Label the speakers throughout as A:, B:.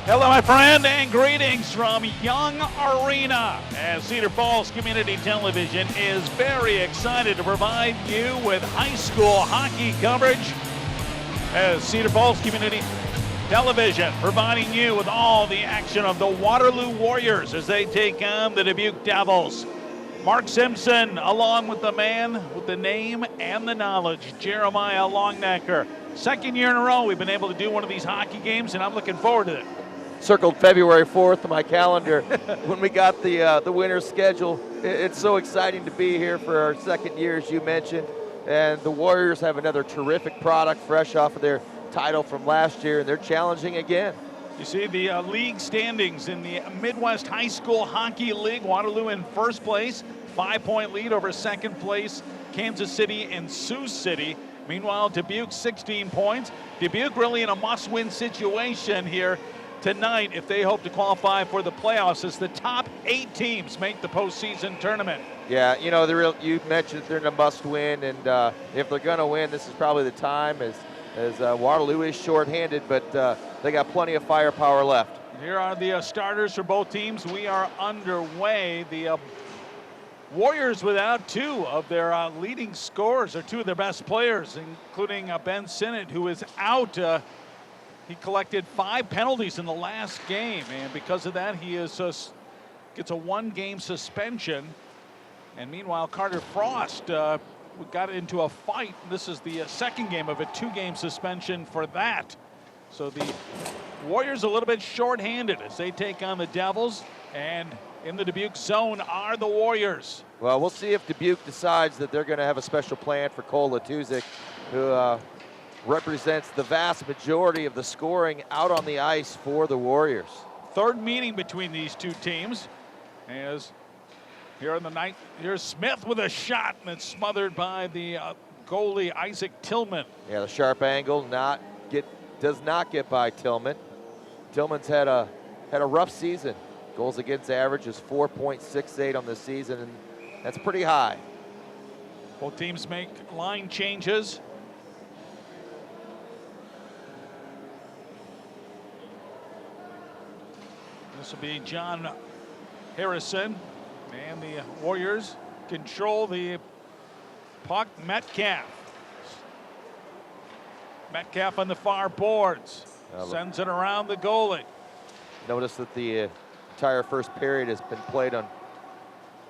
A: Hello, my friend, and greetings from Young Arena. As Cedar Falls Community Television is very excited to provide you with high school hockey coverage. As Cedar Falls Community Television providing you with all the action of the Waterloo Warriors as they take on the Dubuque Devils. Mark Simpson, along with the man with the name and the knowledge, Jeremiah Longnecker. Second year in a row we've been able to do one of these hockey games, and I'm looking forward to it.
B: Circled February 4th on my calendar when we got the winter schedule. It's so exciting to be here for our second year, as you mentioned. And the Warriors have another terrific product fresh off of their title from last year, and they're challenging again.
A: You see the league standings in the Midwest High School Hockey League. Waterloo in first place, 5-point lead over second place Kansas City and Sioux City. Meanwhile, Dubuque 16 points. Dubuque really in a must-win situation here tonight if they hope to qualify for the playoffs, as the top 8 teams make the postseason tournament.
B: Yeah, you know, you mentioned they're in a must-win, and if they're going to win, this is probably the time, as Waterloo is shorthanded, but they got plenty of firepower left.
A: Here are the starters for both teams. We are underway. The Warriors without 2 of their leading scorers, or 2 of their best players, including Ben Sinnott, who is out. He collected 5 penalties in the last game, and because of that, he gets a 1-game suspension. And meanwhile, Carter Frost got into a fight. This is the second game of a 2-game suspension for that. So the Warriors a little bit shorthanded as they take on the Devils, and in the Dubuque zone are the Warriors.
B: Well, we'll see if Dubuque decides that they're going to have a special plan for Cole Latuzik, who represents the vast majority of the scoring out on the ice for the Warriors.
A: Third meeting between these two teams, as here in the night, here's Smith with a shot, and it's smothered by the goalie Isaac Tillman.
B: Yeah, the sharp angle does not get by Tillman. Tillman's had a rough season. Goals against average is 4.68 on the season, and that's pretty high.
A: Both teams make line changes. This will be John Harrison, and the Warriors control the puck. Metcalf on the far boards, sends it around the goalie.
B: Notice that the entire first period has been played on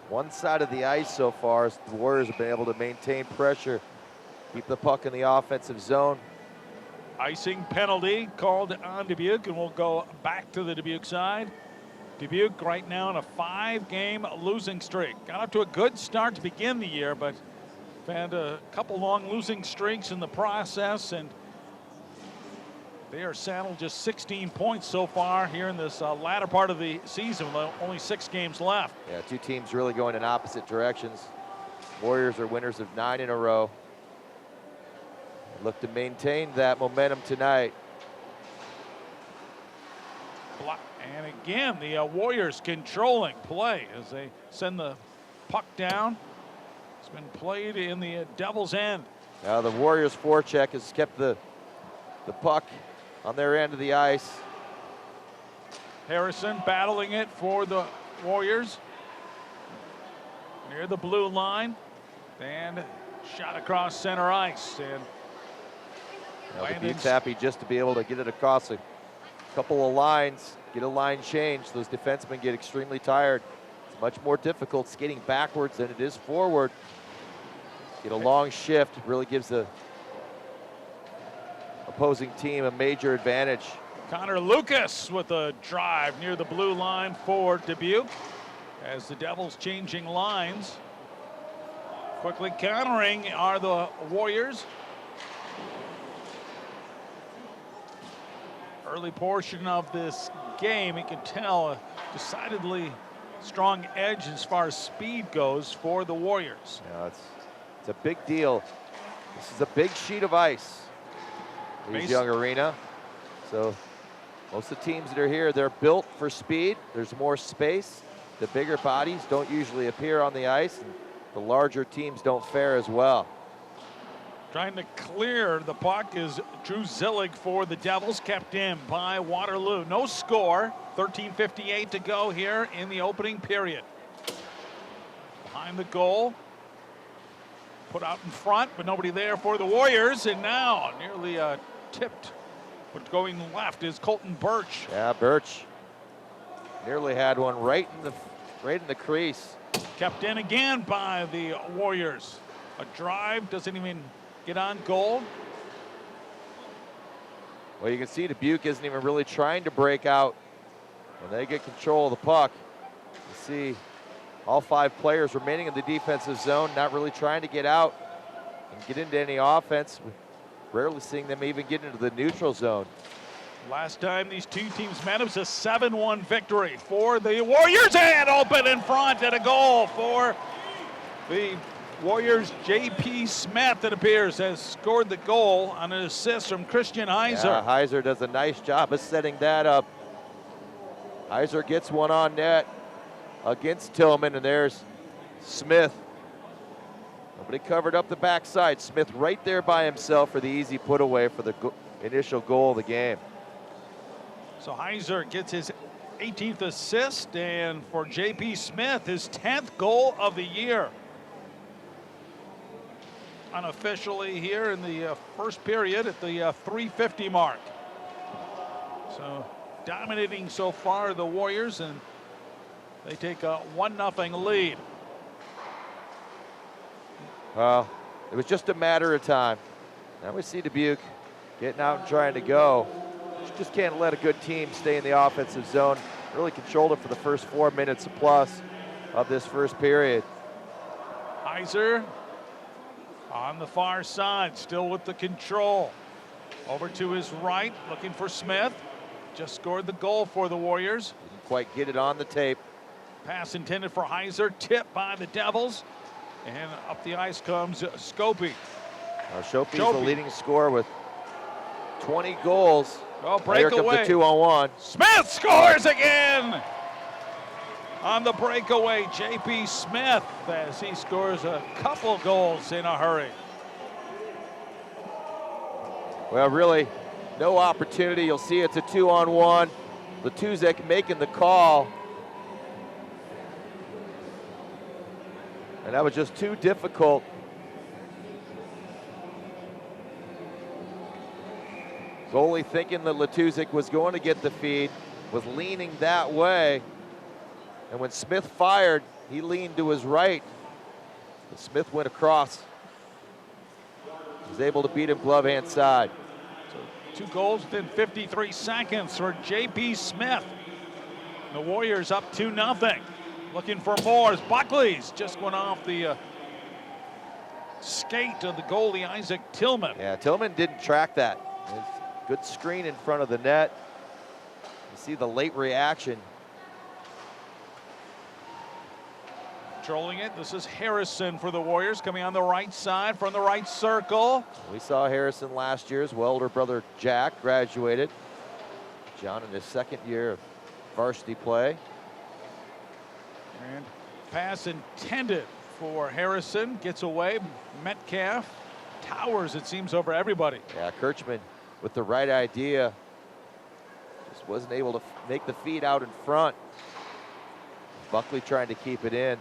B: one side of the ice so far, as the Warriors have been able to maintain pressure, keep the puck in the offensive zone.
A: Icing penalty called on Dubuque, and we'll go back to the Dubuque side. Dubuque right now on a 5-game losing streak. Got up to a good start to begin the year, but had a couple long losing streaks in the process, and they are saddled just 16 points so far here in this latter part of the season, with only 6 games left.
B: Yeah, 2 teams really going in opposite directions. Warriors are winners of 9 in a row. Look to maintain that momentum tonight.
A: And again, the Warriors controlling play as they send the puck down. It's been played in the Devils' end.
B: Now the Warriors' forecheck has kept the puck on their end of the ice.
A: Harrison battling it for the Warriors near the blue line, and shot across center ice. And
B: Dubuque's happy just to be able to get it across a couple of lines, get a line change. Those defensemen get extremely tired. It's much more difficult skating backwards than it is forward. Get a long shift, really gives the opposing team a major advantage.
A: Connor Lucas with a drive near the blue line for Dubuque, as the Devils changing lines. Quickly countering are the Warriors. Early portion of this game, you can tell a decidedly strong edge as far as speed goes for the Warriors.
B: Yeah, it's a big deal. This is a big sheet of ice. Here's Young Arena. So most of the teams that are here, they're built for speed. There's more space. The bigger bodies don't usually appear on the ice, and the larger teams don't fare as well.
A: Trying to clear the puck is Drew Zillig for the Devils, kept in by Waterloo. No score, 13:58 to go here in the opening period. Behind the goal, put out in front, but nobody there for the Warriors, and now nearly tipped, but going left is Colton Birch.
B: Yeah, Birch nearly had one right in the crease.
A: Kept in again by the Warriors. A drive, doesn't even get on goal.
B: Well, you can see Dubuque isn't even really trying to break out. When they get control of the puck, you see all 5 players remaining in the defensive zone, not really trying to get out and get into any offense. Rarely seeing them even get into the neutral zone.
A: Last time these two teams met, it was a 7-1 victory for the Warriors, and open in front, and a goal for the Warriors. J.P. Smith, it appears, has scored the goal on an assist from Christian Heiser.
B: Yeah, Heiser does a nice job of setting that up. Heiser gets one on net against Tillman, and there's Smith. Nobody covered up the backside. Smith right there by himself for the easy put away for the initial goal of the game.
A: So Heiser gets his 18th assist, and for J.P. Smith, his 10th goal of the year. Unofficially here in the first period at the 3:50 mark. So dominating so far the Warriors, and they take a 1-0 lead.
B: Well, it was just a matter of time. Now we see Dubuque getting out and trying to go. You just can't let a good team stay in the offensive zone. Really controlled it for the first 4 minutes plus of this first period.
A: Heiser on the far side, still with the control. Over to his right, looking for Smith. Just scored the goal for the Warriors.
B: Didn't quite get it on the tape.
A: Pass intended for Heiser, tipped by the Devils. And up the ice comes Scopey.
B: Shopey's the leading scorer with 20 goals.
A: Oh,
B: here comes the 2-on-1.
A: Smith scores again! On the breakaway, J.P. Smith, as he scores a couple goals in a hurry.
B: Well, really, no opportunity. You'll see it's a 2-on-1. Latuzek making the call. And that was just too difficult. Goalie thinking that Latuzek was going to get the feed, was leaning that way. And when Smith fired, he leaned to his right. And Smith went across. He was able to beat him glove hand side.
A: So 2 goals within 53 seconds for J.P. Smith. The Warriors up 2-0. Looking for more as Buckley's just went off the skate of the goalie, Isaac Tillman.
B: Yeah, Tillman didn't track that. Good screen in front of the net. You see the late reaction.
A: Controlling it, this is Harrison for the Warriors, coming on the right side from the right circle.
B: We saw Harrison last year as well. Older brother Jack graduated. John in his 2nd year of varsity play.
A: And pass intended for Harrison, gets away. Metcalf towers, it seems, over everybody.
B: Yeah, Kirchman with the right idea. Just wasn't able to make the feed out in front. Buckley trying to keep it in.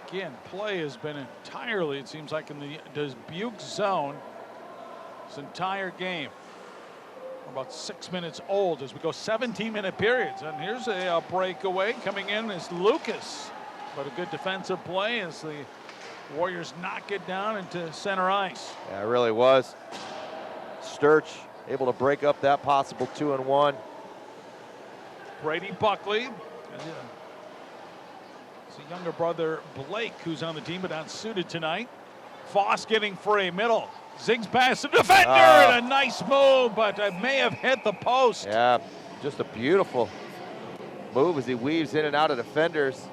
A: Again, play has been entirely, it seems like, in the Dubuque zone this entire game. We're about 6 minutes old as we go 17-minute periods. And here's a breakaway. Coming in is Lucas. But a good defensive play as the Warriors knock it down into center ice.
B: Yeah, it really was. Sturch able to break up that possible 2-on-1.
A: Brady Buckley. It's a younger brother, Blake, who's on the team but not suited tonight. Foss getting free, middle. Zigs past the defender, and a nice move, but may have hit the post.
B: Yeah, just a beautiful move as he weaves in and out of defenders.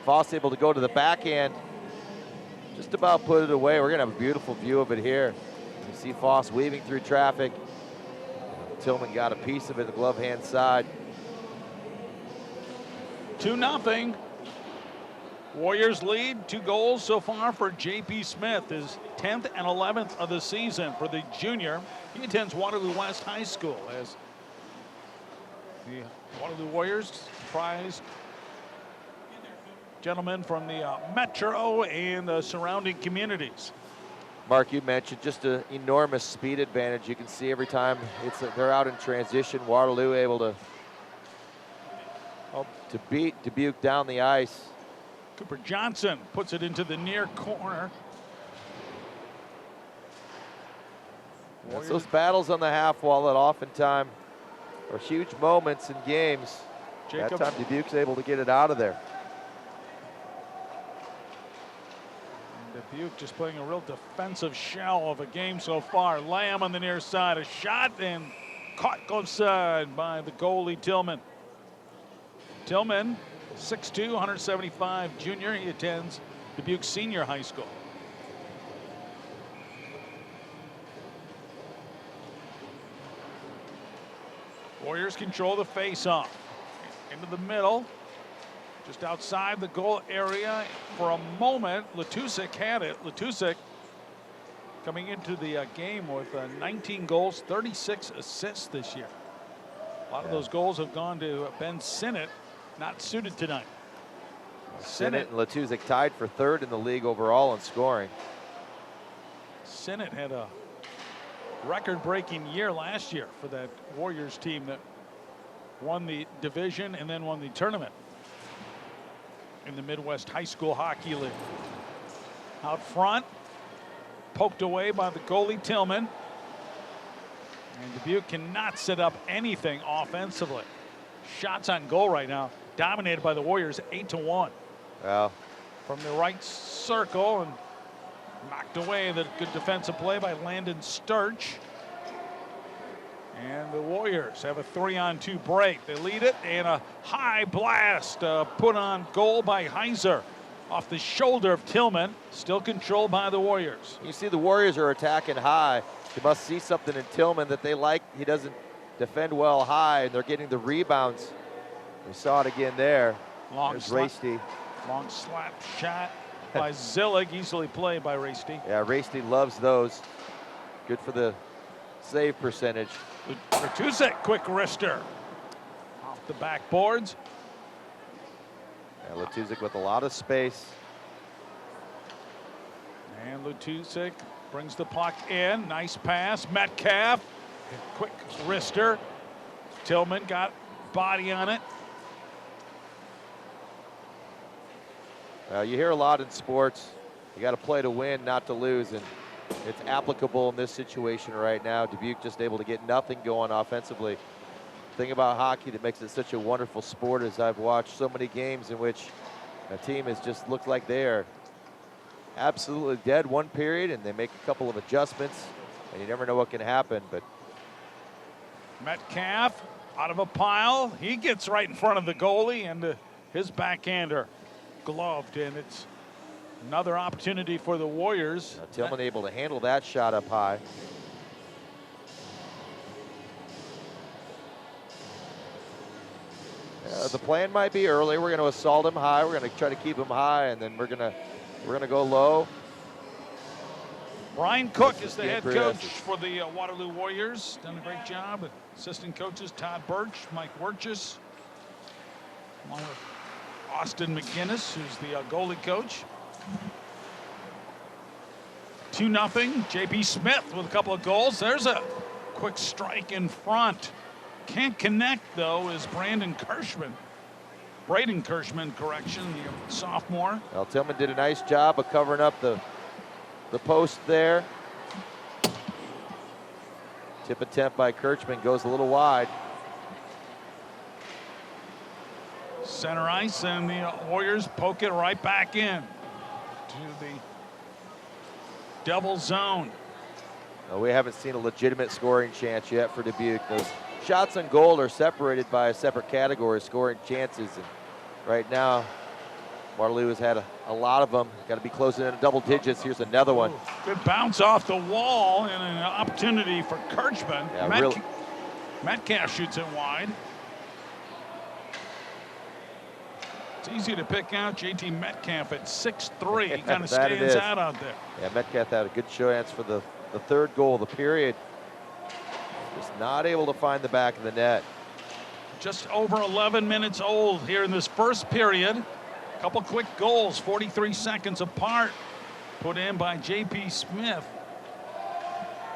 B: Foss able to go to the backhand. Just about put it away. We're gonna have a beautiful view of it here. You see Foss weaving through traffic. Tillman got a piece of it, the glove hand side.
A: 2-0. Warriors lead 2 goals so far for J.P. Smith, his 10th and 11th of the season for the junior. He attends Waterloo West High School as the Waterloo Warriors prized gentlemen from the metro and the surrounding communities.
B: Mark, you mentioned just an enormous speed advantage. You can see every time they're out in transition, Waterloo able to beat Dubuque down the ice.
A: Cooper Johnson puts it into the near corner.
B: It's those battles on the half wall that oftentimes are huge moments in games. That time Dubuque's able to get it out of there.
A: Dubuque just playing a real defensive shell of a game so far. Lamb on the near side, a shot and caught offside by the goalie Tillman. Tillman, 6'2", 175 junior. He attends Dubuque Senior High School. Warriors control the face-off. Into the middle. Just outside the goal area for a moment. Letusik had it. Letusik coming into the game with 19 goals, 36 assists this year. A lot of those goals have gone to Ben Sinnott, not suited tonight.
B: Sinnott and Letusik tied for 3rd in the league overall in scoring.
A: Sinnott had a record-breaking year last year for that Warriors team that won the division and then won the tournament in the Midwest High School Hockey League. Out front, poked away by the goalie Tillman. And Dubuque cannot set up anything offensively. Shots on goal right now, dominated by the Warriors, 8-1.
B: Well,
A: from the right circle and knocked away. The good defensive play by Landon Sturch. And the Warriors have a 3-on-2 break. They lead it, and a high blast put on goal by Heiser off the shoulder of Tillman. Still controlled by the Warriors.
B: You see the Warriors are attacking high. They must see something in Tillman that they like. He doesn't defend well high, and they're getting the rebounds. We saw it again there.
A: Long slap shot by Zillig, easily played by Rasty.
B: Yeah, Rasty loves those. Good for the save percentage.
A: Letusik, quick wrister. Off the backboards.
B: Yeah, Letusik with a lot of space.
A: And Letusik brings the puck in. Nice pass. Metcalf, quick wrister. Tillman got body on it.
B: You hear a lot in sports. You got to play to win, not to lose, and it's applicable in this situation right now. Dubuque just able to get nothing going offensively. The thing about hockey that makes it such a wonderful sport is I've watched so many games in which a team has just looked like they are absolutely dead one period, and they make a couple of adjustments, and you never know what can happen. But
A: Metcalf out of a pile. He gets right in front of the goalie, and his backhander gloved, and it's another opportunity for the Warriors.
B: Tillman able to handle that shot up high. The plan might be early. We're going to assault him high. We're going to try to keep him high, and then we're going to go low.
A: Brian Cook is the head coach for the Waterloo Warriors. Done a great job. Assistant coaches Todd Birch, Mike Werchis, along with Austin McGinnis, who's the goalie coach. 2-0. J.P. Smith with a couple of goals. There's a quick strike in front. Can't connect, though, is Braden Kirschman, correction, the sophomore.
B: Well, Tillman did a nice job of covering up the post there. Tip attempt by Kirschman goes a little wide.
A: Center ice, and the Warriors poke it right back in to the double zone.
B: We haven't seen a legitimate scoring chance yet for Dubuque. Those shots on goal are separated by a separate category, scoring chances. And right now, Waterloo has had a lot of them. Got to be closing in double digits. Here's another one.
A: Good bounce off the wall, and an opportunity for Kirchman.
B: Yeah,
A: Metcalf shoots it wide. It's easy to pick out JT Metcalf at 6'3". He kind of
B: That it
A: stands
B: is.
A: out there.
B: Yeah, Metcalf had a good chance for the third goal of the period. Just not able to find the back of the net.
A: Just over 11 minutes old here in this first period. A couple quick goals, 43 seconds apart, put in by J.P. Smith.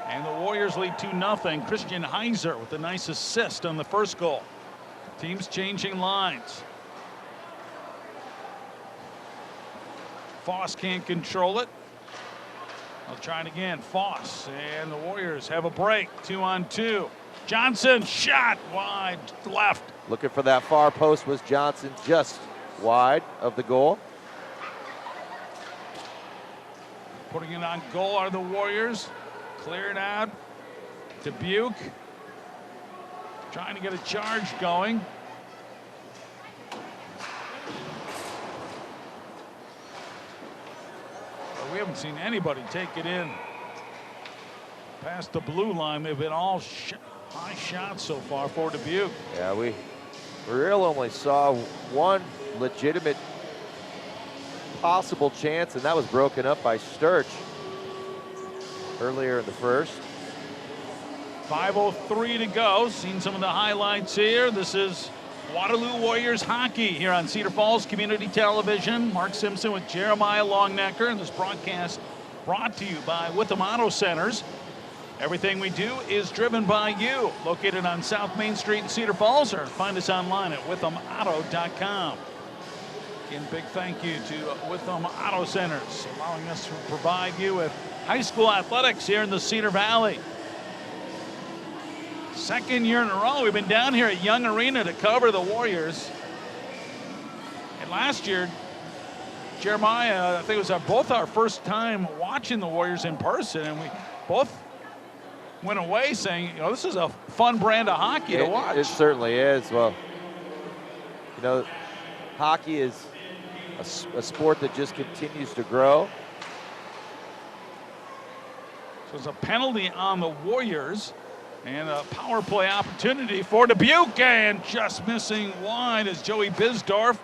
A: And the Warriors lead 2-0. Christian Heiser with a nice assist on the first goal. Teams changing lines. Foss can't control it. I'll try it again. Foss and the Warriors have a break. 2-on-2. Johnson shot wide left.
B: Looking for that far post was Johnson, just wide of the goal.
A: Putting it on goal are the Warriors. Cleared out. Dubuque trying to get a charge going. But we haven't seen anybody take it in past the blue line. They've been all high shots so far for Dubuque.
B: Yeah, we really only saw one legitimate possible chance, and that was broken up by Sturch earlier in the first.
A: 5:03 to go. Seen some of the highlights here. This is Waterloo Warriors hockey here on Cedar Falls Community Television. Mark Simpson with Jeremiah Longnecker, and this broadcast brought to you by Witham Auto Centers. Everything we do is driven by you. Located on South Main Street in Cedar Falls, or find us online at withamauto.com. Again, big thank you to Witham Auto Centers, allowing us to provide you with high school athletics here in the Cedar Valley. Second year in a row, we've been down here at Young Arena to cover the Warriors. And last year, Jeremiah, I think it was both our first time watching the Warriors in person, and we both went away saying, you know, this is a fun brand of hockey to watch.
B: It certainly is. Well, you know, hockey is a sport that just continues to grow.
A: So it's a penalty on the Warriors and a power play opportunity for Dubuque, and just missing wide is Joey Bisdorf.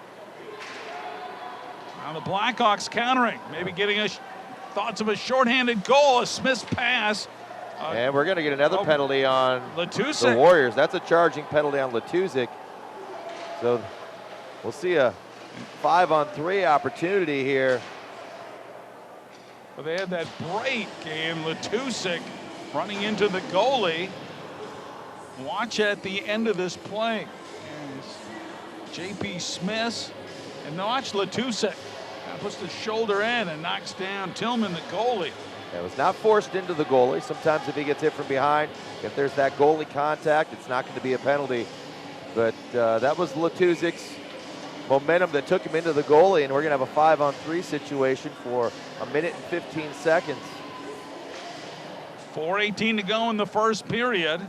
A: Now the Blackhawks countering, maybe getting thoughts of a shorthanded goal, a Smith's pass.
B: And we're going to get another penalty on
A: Letusic.
B: The Warriors. That's a charging penalty on Letusic. So we'll see a 5-on-3 opportunity here.
A: But they had that break, and Letusic running into the goalie. Watch at the end of this play. J.P. Smith, and watch Letusic. Puts the shoulder in and knocks down Tillman, the goalie.
B: It was not forced into the goalie. Sometimes if he gets hit from behind, if there's that goalie contact, it's not going to be a penalty. But that was Letusic's momentum that took him into the goalie, and we're going to have a 5-on-3 situation for a minute and 15 seconds.
A: 4:18 to go in the first period.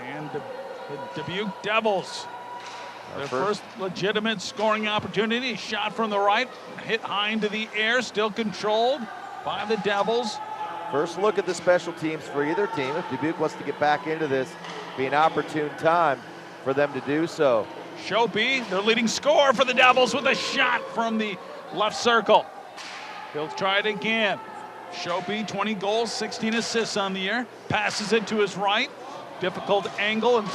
A: And the Dubuque Devils, their first legitimate scoring opportunity. Shot from the right, hit high into the air, still controlled by the Devils.
B: First look at the special teams for either team. If Dubuque wants to get back into this, be an opportune time for them to do so.
A: Shopey, their leading scorer for the Devils, with a shot from the left circle. He'll try it again. Shopey, 20 goals, 16 assists on the year. Passes it to his right. Difficult angle, and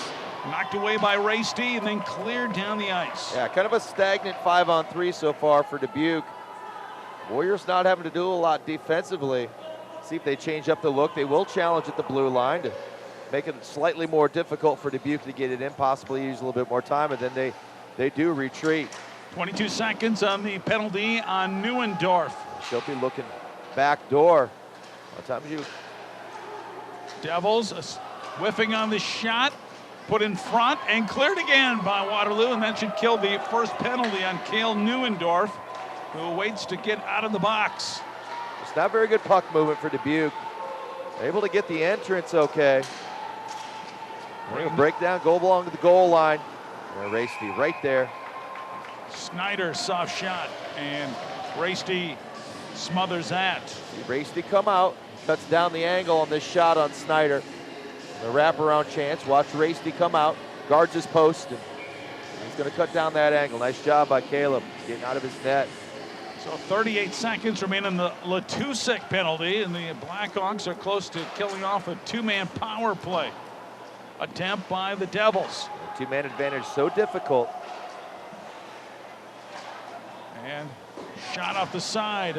A: knocked away by Raysty, and then cleared down the ice.
B: Yeah, kind of a stagnant 5-on-3 so far for Dubuque. Warriors not having to do a lot defensively. See if they change up the look. They will challenge at the blue line to make it slightly more difficult for Dubuque to get it in, possibly use a little bit more time, and then they do retreat.
A: 22 seconds on the penalty on Neuendorf.
B: Shopey looking back door. What time is you?
A: Devils whiffing on the shot, put in front and cleared again by Waterloo, and that should kill the first penalty on Cale Neuendorf, who waits to get out of the box.
B: It's not very good puck movement for Dubuque. Able to get the entrance okay. Break down, go along to the goal line. Raysty right there.
A: Snyder, soft shot, and Raysty smothers that.
B: See Raysty come out, cuts down the angle on this shot on Snyder. The wraparound chance, watch Raysty come out, guards his post, and He's going to cut down that angle. Nice job by Caleb getting out of his net.
A: So 38 seconds remain in the Letusek penalty, and the Blackhawks are close to killing off a two-man power play attempt by the Devils.
B: Two-man advantage so difficult.
A: And shot off the side.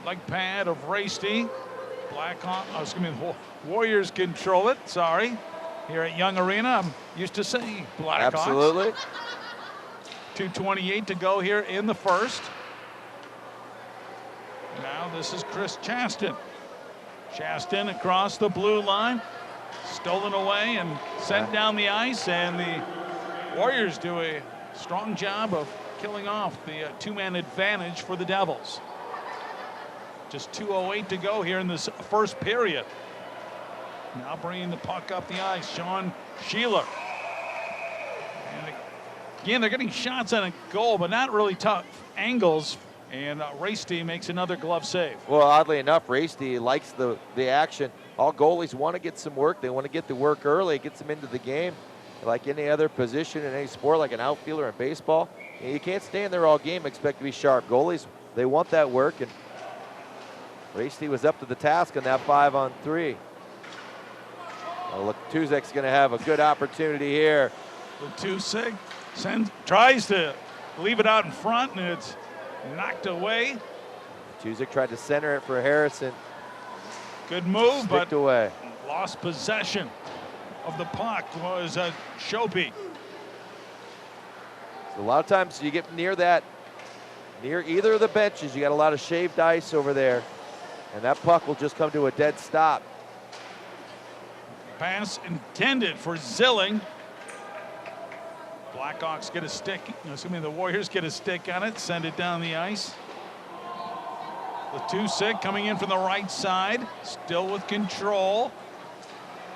A: Leg pad of Rasty. Warriors control it. Sorry. Here at Young Arena, I'm used to saying Blackhawks.
B: Absolutely.
A: 2:28 to go here in the first. Now this is Chris Chaston. Chaston across the blue line. Stolen away and sent down the ice, and the Warriors do a strong job of killing off the two-man advantage for the Devils. Just 2:08 to go here in this first period. Now bringing the puck up the ice, Sean Sheeler. And again, they're getting shots on a goal, but not really tough angles. And Rasty makes another glove save.
B: Well, oddly enough, Rasty likes the action. All goalies want to get some work. They want to get the work early. It gets them into the game. Like any other position in any sport, like an outfielder in baseball, you can't stand there all game and expect to be sharp. Goalies, they want that work, and Rasty was up to the task on that 5-on-3. Well, Letuzek's going to have a good opportunity here.
A: Letusek tries to leave it out in front, and it's knocked away.
B: Letuzek tried to center it for Harrison.
A: Good move,
B: Sticked away.
A: Lost possession of the puck was Shopee.
B: So a lot of times you get near either of the benches, you got a lot of shaved ice over there, and that puck will just come to a dead stop.
A: Pass intended for Zilling. Blackhawks get a stick. Assuming the Warriors get a stick on it, send it down the ice. Letusek coming in from the right side, still with control.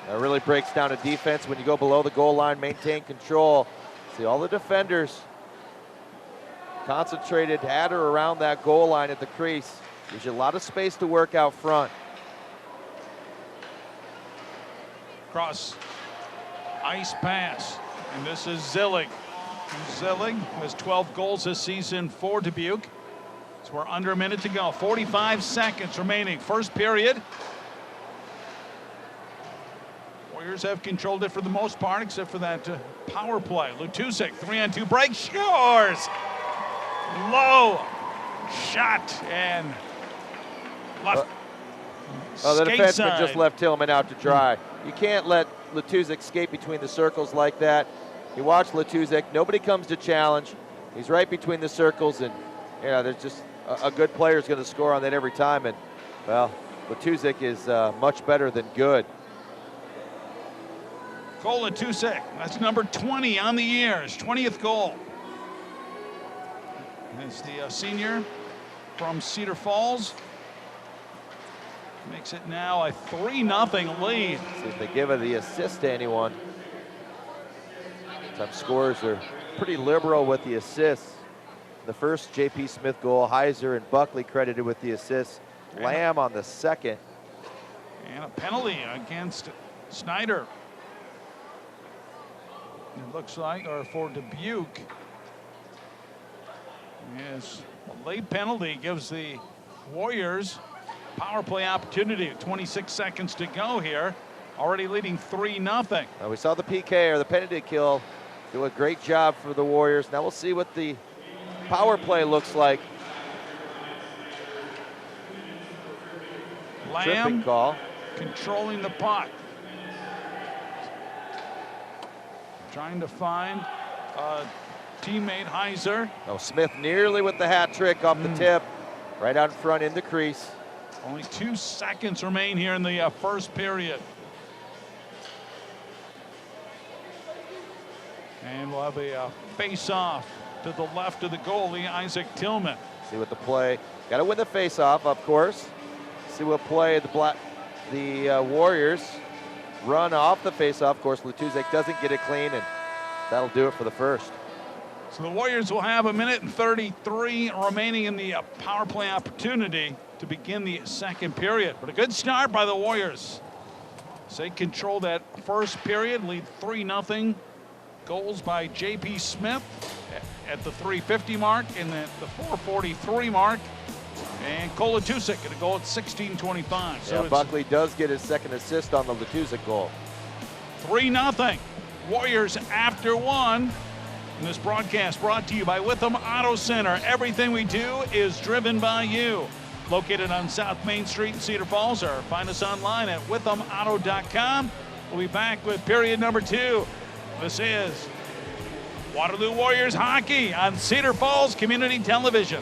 B: That really breaks down a defense when you go below the goal line, maintain control. See all the defenders concentrated at or around that goal line at the crease. Gives you a lot of space to work out front.
A: Cross ice pass, and this is Zilling. Zilling has 12 goals this season for Dubuque. So we're under a minute to go. 45 seconds remaining. First period. Warriors have controlled it for the most part, except for that power play. Letusek, 3-on-2 break, scores! Low shot and left.
B: The defenseman just left Tillman out to dry. You can't let Letusek skate between the circles like that. You watch Letusek, nobody comes to challenge. He's right between the circles, and there's just a good player is going to score on that every time. And well, Letusek is much better than good.
A: Cole Letusek, that's number 20 on the year, his 20th goal. It's the senior from Cedar Falls. Makes it now a 3-0 lead.
B: See if they give the assist to anyone. Some scorers are pretty liberal with the assists. The first J.P. Smith goal, Heiser and Buckley credited with the assists. Lamb on the second.
A: And a penalty against Snyder. It looks like, or for Dubuque. Yes, a late penalty gives the Warriors power play opportunity. 26 seconds to go here. Already leading 3-0.
B: We saw the PK or the penalty kill do a great job for the Warriors. Now we'll see what the power play looks like.
A: Lamb
B: call.
A: Controlling the puck. Trying to find teammate Heiser.
B: Oh, Smith nearly with the hat trick off the tip. Right out in front in the crease.
A: Only 2 seconds remain here in the first period. And we'll have a face-off to the left of the goalie, Isaac Tillman.
B: See what the play. Got to win the face-off, of course. See what play the Warriors run off the face-off. Of course, Letusek doesn't get it clean, and that'll do it for the first.
A: So the Warriors will have 1:33 remaining in the power play opportunity to begin the second period. But a good start by the Warriors. So they control that first period, lead 3-0 Goals by J.P. Smith at the 3:50 mark and at the 4:43 mark. And Kolatusik at a goal at 16:25.
B: So Buckley does get his second assist on the Latusik goal.
A: 3-0. Warriors after one. And this broadcast brought to you by Witham Auto Center. Everything we do is driven by you. Located on South Main Street in Cedar Falls, or find us online at withamauto.com. We'll be back with period number 2. This is Waterloo Warriors hockey on Cedar Falls Community Television.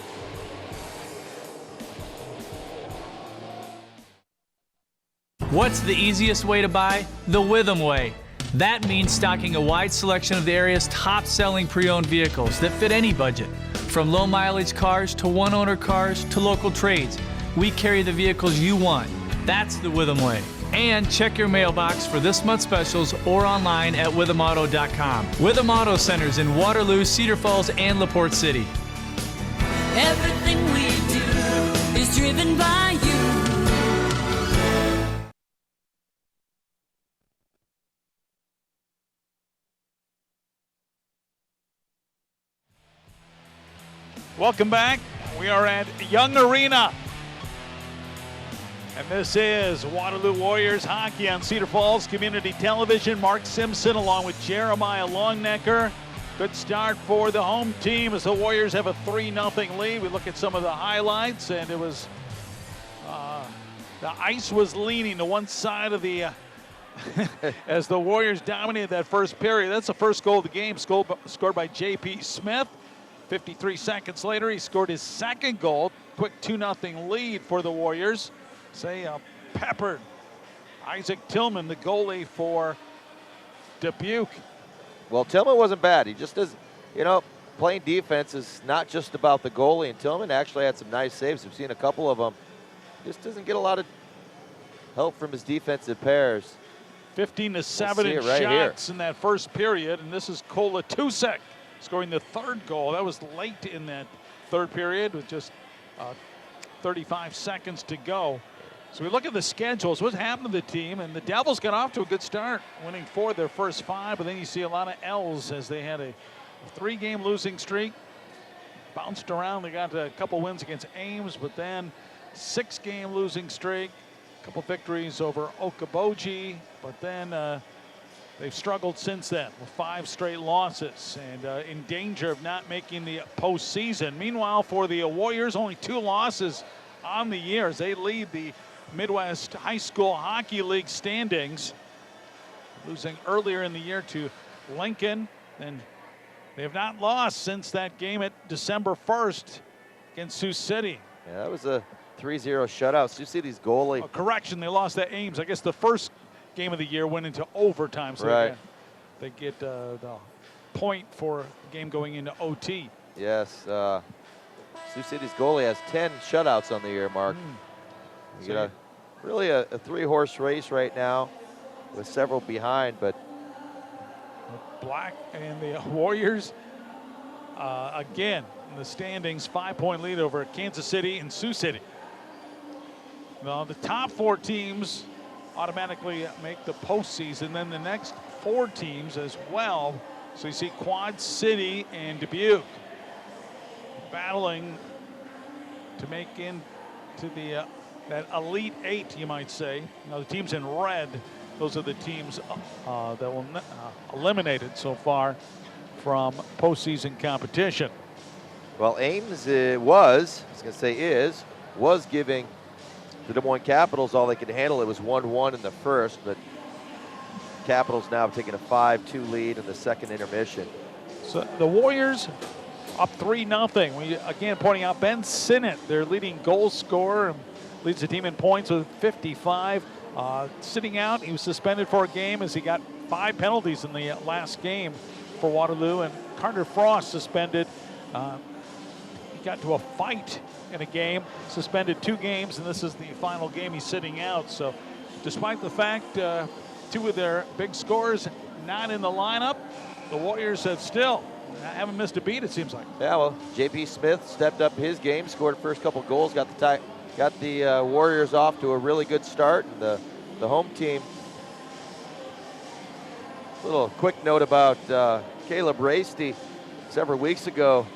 C: What's the easiest way to buy? The Witham way. That means stocking a wide selection of the area's top-selling pre-owned vehicles that fit any budget. From low-mileage cars to one-owner cars to local trades, we carry the vehicles you want. That's the Witham way. And check your mailbox for this month's specials or online at withamauto.com. Witham Auto Centers in Waterloo, Cedar Falls, and LaPorte City.
D: Everything we do is driven by you.
A: Welcome back. We are at Young Arena. And this is Waterloo Warriors hockey on Cedar Falls Community Television. Mark Simpson along with Jeremiah Longnecker. Good start for the home team as the Warriors have a 3-0 lead. We look at some of the highlights, and it was the ice was leaning to one side of the as the Warriors dominated that first period. That's the first goal of the game, scored by J.P. Smith. 53 seconds later, he scored his second goal. Quick 2-0 lead for the Warriors. Peppered Isaac Tillman, the goalie for Dubuque.
B: Well, Tillman wasn't bad. He just does, playing defense is not just about the goalie. And Tillman actually had some nice saves. We've seen a couple of them. Just doesn't get a lot of help from his defensive pairs.
A: 15-7 in shots in that first period. And this is Kolatusik scoring the third goal. That was late in that third period with just 35 seconds to go. So we look at the schedules, what's happened to the team, and the Devils got off to a good start, winning 4 of their first 5, but then you see a lot of L's as they had a 3-game losing streak. Bounced around, they got a couple wins against Ames, but then 6-game losing streak, a couple victories over Okoboji, but then they've struggled since then with 5 straight losses and in danger of not making the postseason. Meanwhile, for the Warriors, only 2 losses on the year as they lead the Midwest High School Hockey League standings, losing earlier in the year to Lincoln, and they have not lost since that game at December 1st against Sioux City.
B: Yeah, that was a 3-0 shutout. Sioux City's goalie.
A: Correction, they lost at Ames. I guess the first game of the year went into overtime, so
B: right.
A: they get the point for the game going into OT.
B: Yes, Sioux City's goalie has 10 shutouts on the year, Mark. You got really a 3-horse race right now with several behind, but
A: Black and the Warriors again in the standings, 5-point lead over Kansas City and Sioux City. Well, the top 4 teams automatically make the postseason, then the next 4 teams as well. So you see Quad City and Dubuque battling to make into the that Elite 8, you might say. Now the teams in red, those are the teams that will eliminated so far from postseason competition.
B: Well, Ames was giving the Des Moines Capitals all they could handle. It was 1-1 in the first, but Capitals now have taken a 5-2 lead in the second intermission.
A: So the Warriors up 3-0. We again pointing out Ben Sinnott, their leading goal scorer, leads the team in points with 55. Sitting out, he was suspended for a game as he got 5 penalties in the last game for Waterloo. And Carter Frost suspended. He got to a fight in a game, suspended 2 games, and this is the final game he's sitting out. So despite the fact 2 of their big scorers not in the lineup, the Warriors have still haven't missed a beat, it seems like.
B: Yeah, well, J.P. Smith stepped up his game, scored the first couple goals, got the Warriors off to a really good start. And the home team, little quick note about Caleb Rasty several weeks ago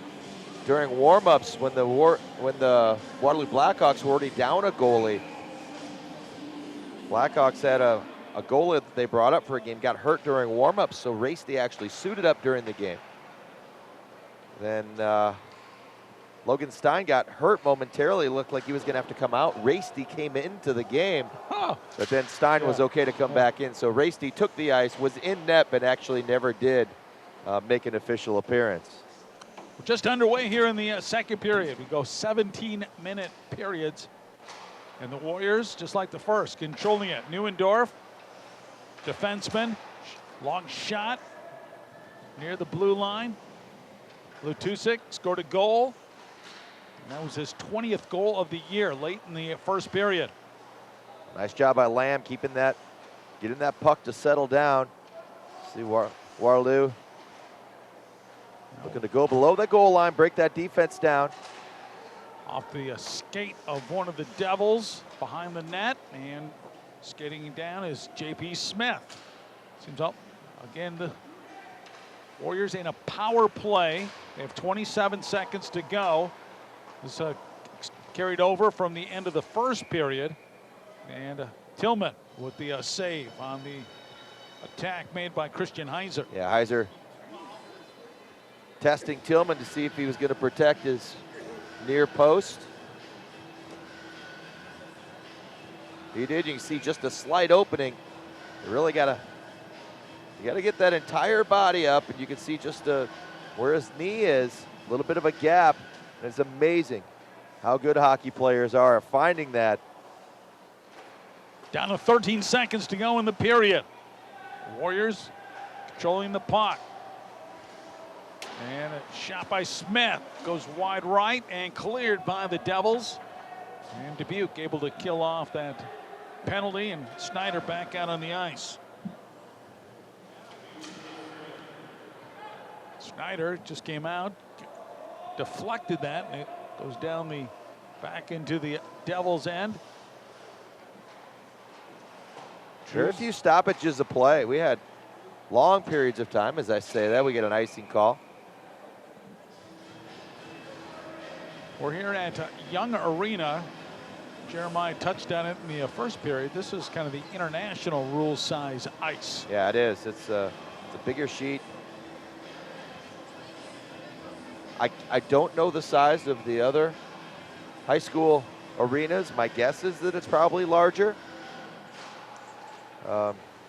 B: during warm-ups when the Waterloo Blackhawks were already down a goalie. Blackhawks had a goalie that they brought up for a game, got hurt during warm-ups, so Rasty actually suited up during the game. Then Logan Stein got hurt momentarily. Looked like he was going to have to come out. Rasty came into the game, but then Stein was okay to come back in. So Rasty took the ice, was in net, but actually never did make an official appearance.
A: We're just underway here in the second period. We go 17-minute periods. And the Warriors, just like the first, controlling it. Neuendorf, defenseman, long shot near the blue line. Lutusik scored a goal. And that was his 20th goal of the year late in the first period.
B: Nice job by Lamb getting that puck to settle down. See Waterloo looking to go below the goal line, break that defense down.
A: Off the skate of one of the Devils behind the net, and skating down is J.P. Smith. Seems up again. The Warriors in a power play. They have 27 seconds to go. This carried over from the end of the first period, and Tillman with the save on the attack made by Christian Heiser.
B: Yeah, Heiser testing Tillman to see if he was going to protect his near post. He did. You can see just a slight opening. You really gotta get that entire body up, and you can see just where his knee is, a little bit of a gap. And it's amazing how good hockey players are at finding that.
A: Down to 13 seconds to go in the period. Warriors controlling the puck. And a shot by Smith goes wide right and cleared by the Devils. And Dubuque able to kill off that penalty, and Snyder back out on the ice. Snyder just came out, deflected that, and it goes down back into the Devils' end.
B: Very few stoppages of play. We had long periods of time, as I say that. We get an icing call.
A: We're here at Young Arena. Jeremiah touched on it in the first period. This is kind of the international rule size ice.
B: Yeah, it is. It's a bigger sheet. I don't know the size of the other high school arenas. My guess is that it's probably larger.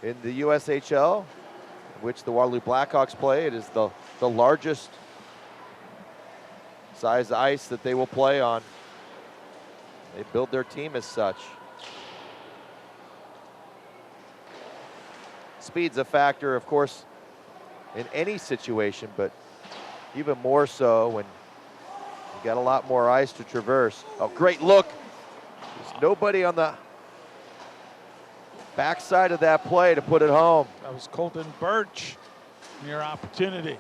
B: In the USHL, which the Waterloo Blackhawks play, it is the largest size ice that they will play on. They build their team as such. Speed's a factor, of course, in any situation, but even more so when you got a lot more ice to traverse. Oh, great look. There's nobody on the backside of that play to put it home.
A: That was Colton Birch near opportunity.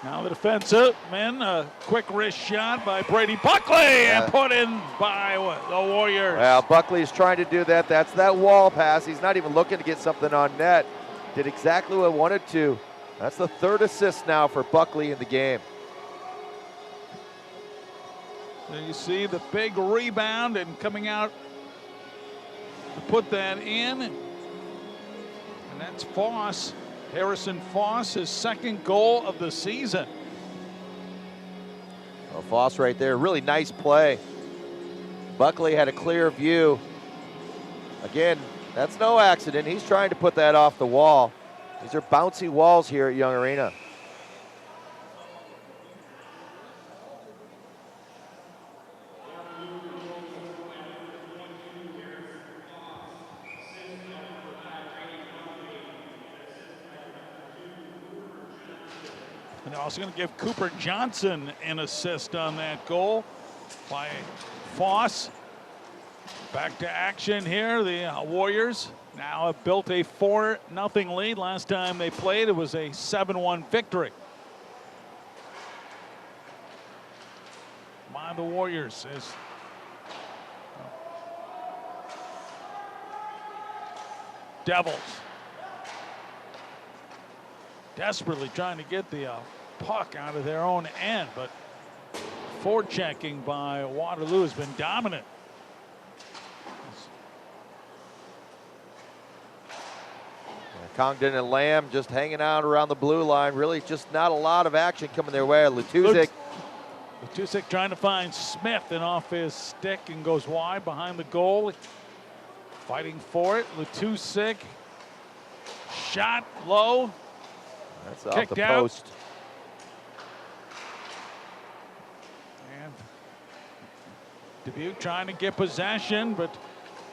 A: Now the defensive man, a quick wrist shot by Brady Buckley, and put in by the Warriors.
B: Well, Buckley's trying to do that. That's that wall pass. He's not even looking to get something on net. Did exactly what he wanted to. That's the third assist now for Buckley in the game.
A: There you see the big rebound and coming out to put that in. And that's Foss. Harrison Foss, his second goal of the season.
B: Well, Foss right there, really nice play. Buckley had a clear view. Again, that's no accident. He's trying to put that off the wall. These are bouncy walls here at Young Arena.
A: And they're also going to give Cooper Johnson an assist on that goal by Foss. Back to action here. The Warriors now have built a 4-0 lead. Last time they played, it was a 7-1 victory by the Warriors. As desperately trying to get the puck out of their own end, but forechecking by Waterloo has been dominant.
B: Congdon and Lamb just hanging out around the blue line. Really just not a lot of action coming their way. Lutuzik
A: trying to find Smith, and off his stick and goes wide behind the goal. Fighting for it. Lutuzik. Shot low.
B: That's off the post.
A: And Dubuque trying to get possession, but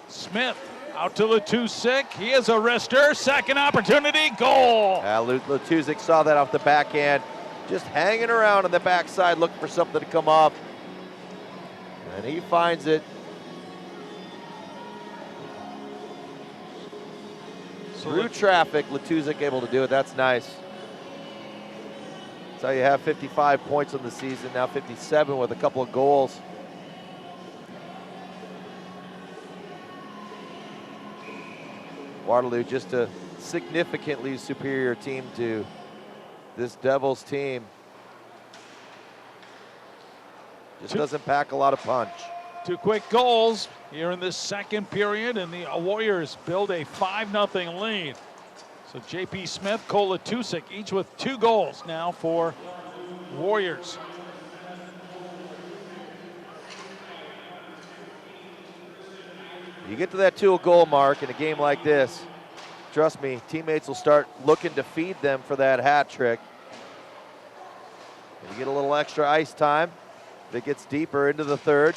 A: Smith out to Lutuzik. He is a wrister. Second opportunity. Goal.
B: Lutuzik saw that off the backhand. Just hanging around on the backside looking for something to come off. And he finds it. Through traffic, Lutuzik able to do it. That's nice. So you have 55 points on the season, now 57 with a couple of goals. Waterloo just a significantly superior team to this Devils team. Just doesn't pack a lot of punch.
A: 2 quick goals here in this second period, and the Warriors build a 5-0 lead. So J.P. Smith, Cole Lutuzik, each with 2 goals now for Warriors.
B: You get to that 2-goal mark in a game like this, trust me, teammates will start looking to feed them for that hat trick. And you get a little extra ice time if it gets deeper into the third.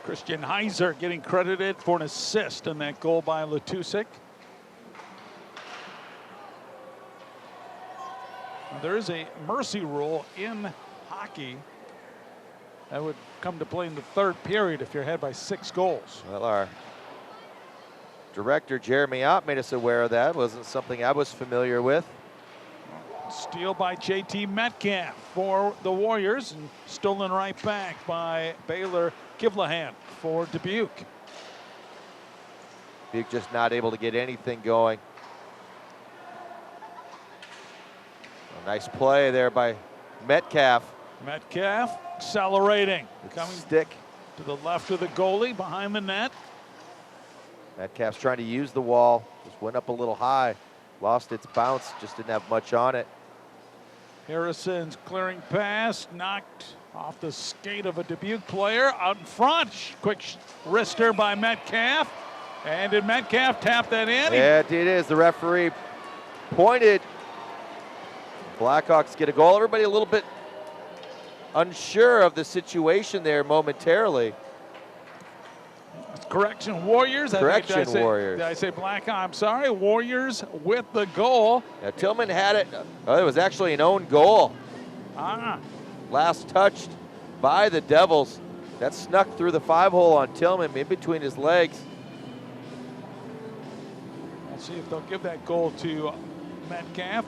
A: Christian Heiser getting credited for an assist on that goal by Lutuzik. There is a mercy rule in hockey that would come to play in the third period if you're ahead by 6 goals.
B: Well, our director, Jeremy Ott, made us aware of that. Wasn't something I was familiar with.
A: Steal by JT Metcalf for the Warriors, and stolen right back by Baylor Kivlahan for Dubuque.
B: Dubuque just not able to get anything going. A nice play there by Metcalf.
A: Metcalf accelerating. Coming
B: stick
A: to the left of the goalie, behind the net.
B: Metcalf's trying to use the wall. Just went up a little high. Lost its bounce, just didn't have much on it.
A: Harrison's clearing pass, knocked off the skate of a Dubuque player out in front. Quick wrister by Metcalf. And did Metcalf tap that in?
B: Yeah, it is. The referee pointed. Blackhawks get a goal. Everybody a little bit unsure of the situation there momentarily.
A: Correction, Warriors.
B: Correction, Warriors.
A: Did I say Blackhawks? I'm sorry, Warriors with the goal.
B: Now, Tillman had it. Oh, it was actually an own goal. Last touched by the Devils. That snuck through the 5-hole on Tillman, in between his legs.
A: Let's see if they'll give that goal to Metcalf.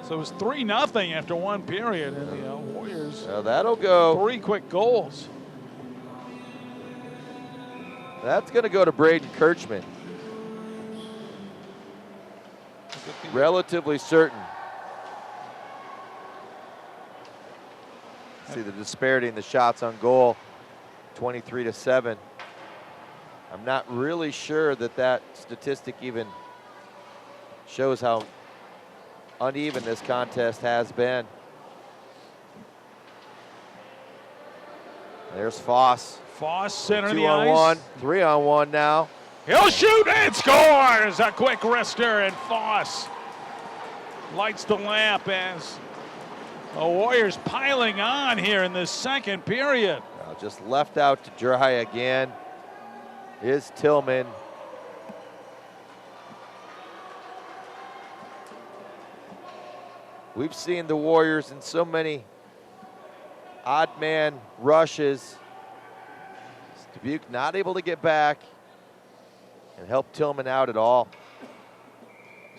A: So it was 3-0 after one period, and the Warriors.
B: That'll go.
A: 3 quick goals.
B: That's going to go to Braden Kirchman. Relatively certain. See the disparity in the shots on goal, 23-7. I'm not really sure that statistic even shows how uneven this contest has been. There's Foss.
A: Foss center
B: 2
A: the
B: on
A: ice.
B: 1, 3 on 1 now.
A: He'll shoot and scores! A quick wrister, and Foss lights the lamp as the Warriors piling on here in this second period.
B: Just left out to dry again is Tillman. We've seen the Warriors in so many odd man rushes. Dubuque not able to get back and help Tillman out at all.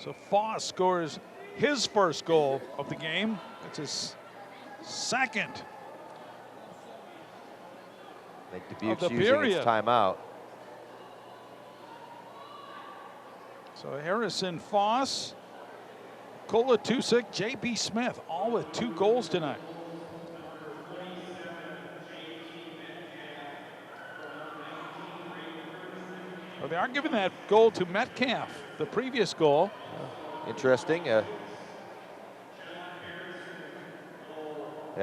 A: So Foss scores his first goal of the game. It's his second.
B: I think Dubuque's using its timeout.
A: So Harrison Foss, Kola Tusik, J.B. Smith, all with 2 goals tonight. Well, they are giving that goal to Metcalf, the previous goal.
B: Interesting. Yeah,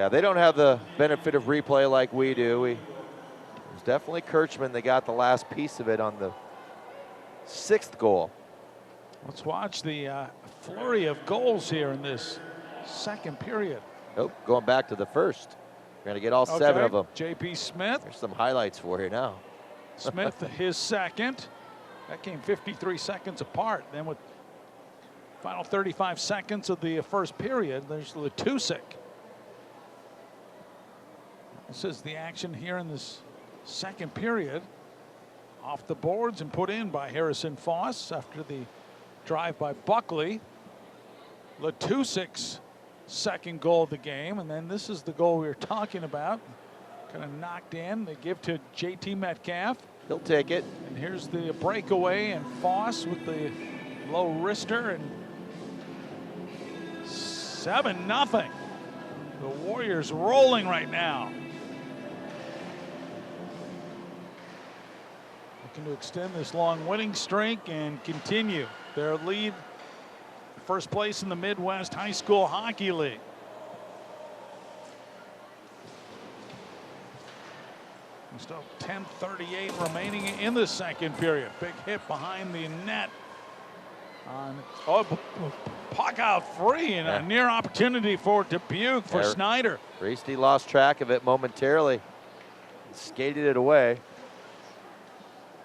B: they don't have the benefit of replay like we do. It was definitely Kirchman that got the last piece of it on the 6th goal.
A: Let's watch the flurry of goals here in this second period.
B: Nope, going back to the first. We're going to get all 7 of them.
A: J.P. Smith.
B: There's some highlights for you now.
A: Smith, his second. That came 53 seconds apart. Then with final 35 seconds of the first period, there's Letusik. This is the action here in this second period. Off the boards and put in by Harrison Foss after the drive by Buckley. Letusik's second goal of the game, and then this is the goal we were talking about. Kind of knocked in. They give to J.T. Metcalf.
B: He'll take it.
A: And here's the breakaway, and Foss with the low wrister, and 7-0. The Warriors rolling right now. Looking to extend this long winning streak and continue their lead. First place in the Midwest High School Hockey League. Still 10:38 remaining in the second period. Big hit behind the net. Puck out free, and a near opportunity for Dubuque for Snyder.
B: Rasty lost track of it momentarily. Skated it away.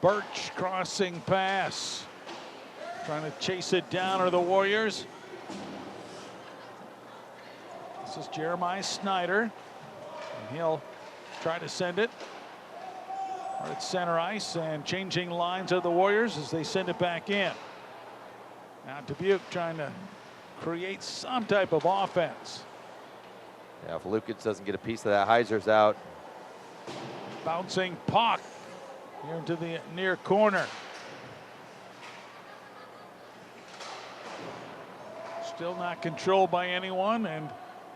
A: Birch crossing pass. Trying to chase it down are the Warriors. This is Jeremiah Snyder. And he'll try to send it. Right at center ice, and changing lines of the Warriors as they send it back in. Now Dubuque trying to create some type of offense.
B: Yeah, if Lucas doesn't get a piece of that, Heiser's out.
A: Bouncing puck here into the near corner. Still not controlled by anyone, and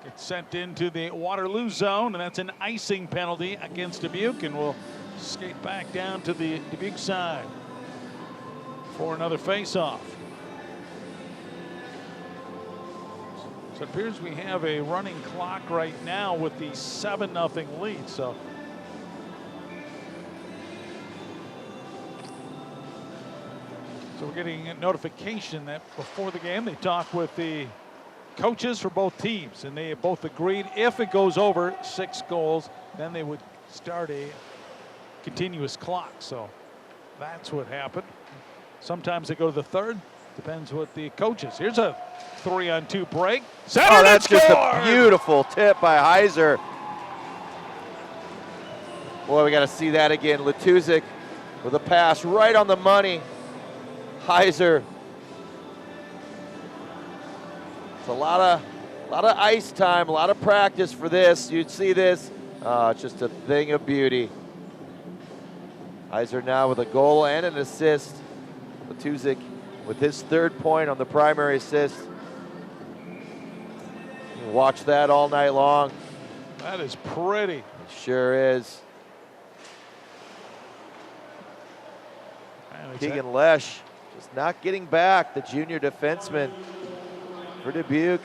A: gets sent into the Waterloo zone, and that's an icing penalty against Dubuque, and will skate back down to the Dubuque side for another face-off. So it appears we have a running clock right now with the 7-0 lead. So we're getting a notification that before the game they talked with the coaches for both teams, and they have both agreed if it goes over 6 goals, then they would start a continuous clock. So that's what happened. Sometimes they go to the third. Depends what the coaches. Here's a 3-on-2 break. Cedar,
B: that's just a beautiful tip by Heiser. Boy, we got to see that again. Letusik with a pass right on the money. Heiser. It's a lot of ice time, a lot of practice for this. You'd see this. It's just a thing of beauty. Heiser now with a goal and an assist. Letusik with his 3rd point on the primary assist. You can watch that all night long.
A: That is pretty.
B: It sure is. Keegan Lesh just not getting back, the junior defenseman for Dubuque.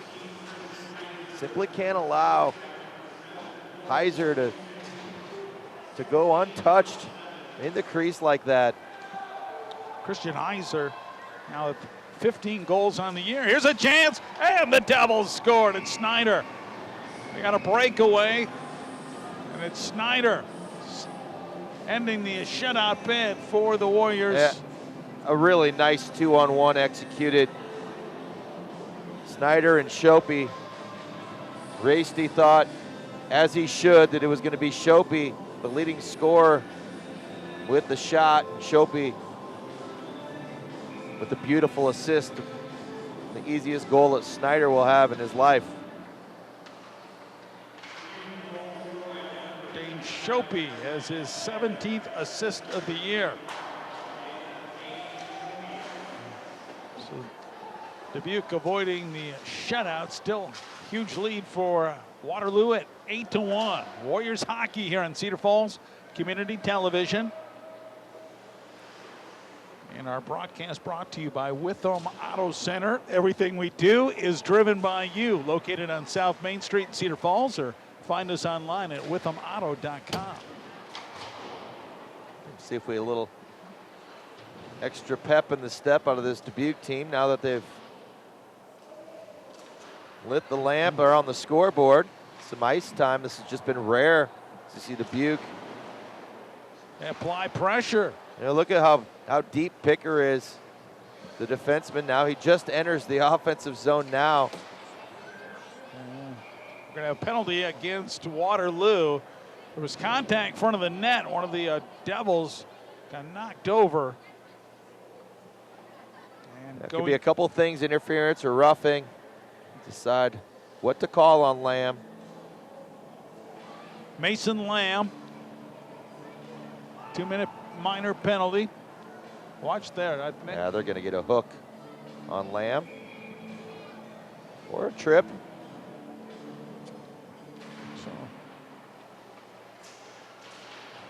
B: Simply can't allow Heiser to go untouched in the crease like that.
A: Christian Heiser now with 15 goals on the year. Here's a chance, and the Devils scored. It's Snyder. They got a breakaway, and it's Snyder ending the shutout bid for the Warriors.
B: Yeah, a really nice 2-on-1 executed. Snyder and Shopey. Rasty thought, as he should, that it was going to be Shopey, the leading scorer, with the shot. Shopey with a beautiful assist, the easiest goal that Snyder will have in his life.
A: Dane Shopey has his 17th assist of the year. Dubuque avoiding the shutout. Still huge lead for Waterloo at 8-1. Warriors hockey here on Cedar Falls Community Television. And our broadcast brought to you by Witham Auto Center. Everything we do is driven by you. Located on South Main Street in Cedar Falls, or find us online at withamauto.com.
B: See if we get a little extra pep in the step out of this Dubuque team now that they've lit the lamp. They're on the scoreboard. Some ice time. This has just been rare to see Dubuque.
A: Apply pressure.
B: You know, look at how deep Picker is, the defenseman. Now he just enters the offensive zone now.
A: We're going to have a penalty against Waterloo. There was contact in front of the net. One of the Devils got knocked over. And
B: that could be a couple things, interference or roughing. Decide what to call on Lamb.
A: Mason Lamb. 2-minute minor penalty. Watch there.
B: Yeah, they're going to get a hook on Lamb. Or a trip.
A: So,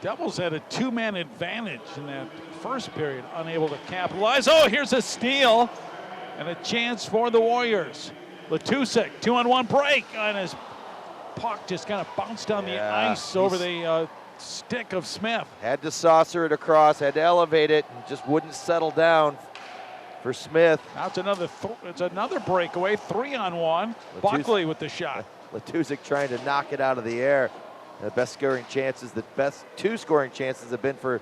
A: Devils had a 2-man advantage in that first period, unable to capitalize. Oh, here's a steal and a chance for the Warriors. Letusik, 2-on-1 break, and his puck just kind of bounced on the ice over the stick of Smith.
B: Had to saucer it across, had to elevate it, and just wouldn't settle down for Smith.
A: Now it's another breakaway, 3-on-1. Buckley with the shot.
B: Letusik trying to knock it out of the air. The best two scoring chances have been for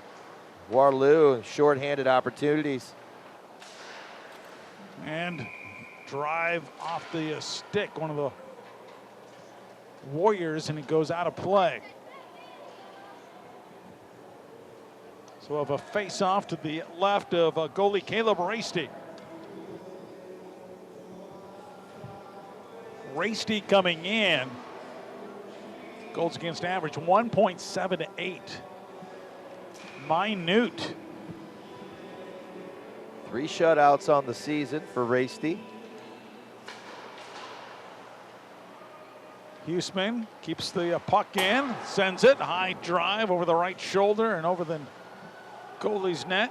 B: Waterloo, short-handed opportunities.
A: And drive off the stick, one of the Warriors, and it goes out of play. So we'll have a face-off to the left of goalie Caleb Rasty. Rasty coming in. Goals against average 1.78. Minute.
B: 3 shutouts on the season for Rasty.
A: Huseman keeps the puck in, sends it, high drive over the right shoulder and over the goalie's net.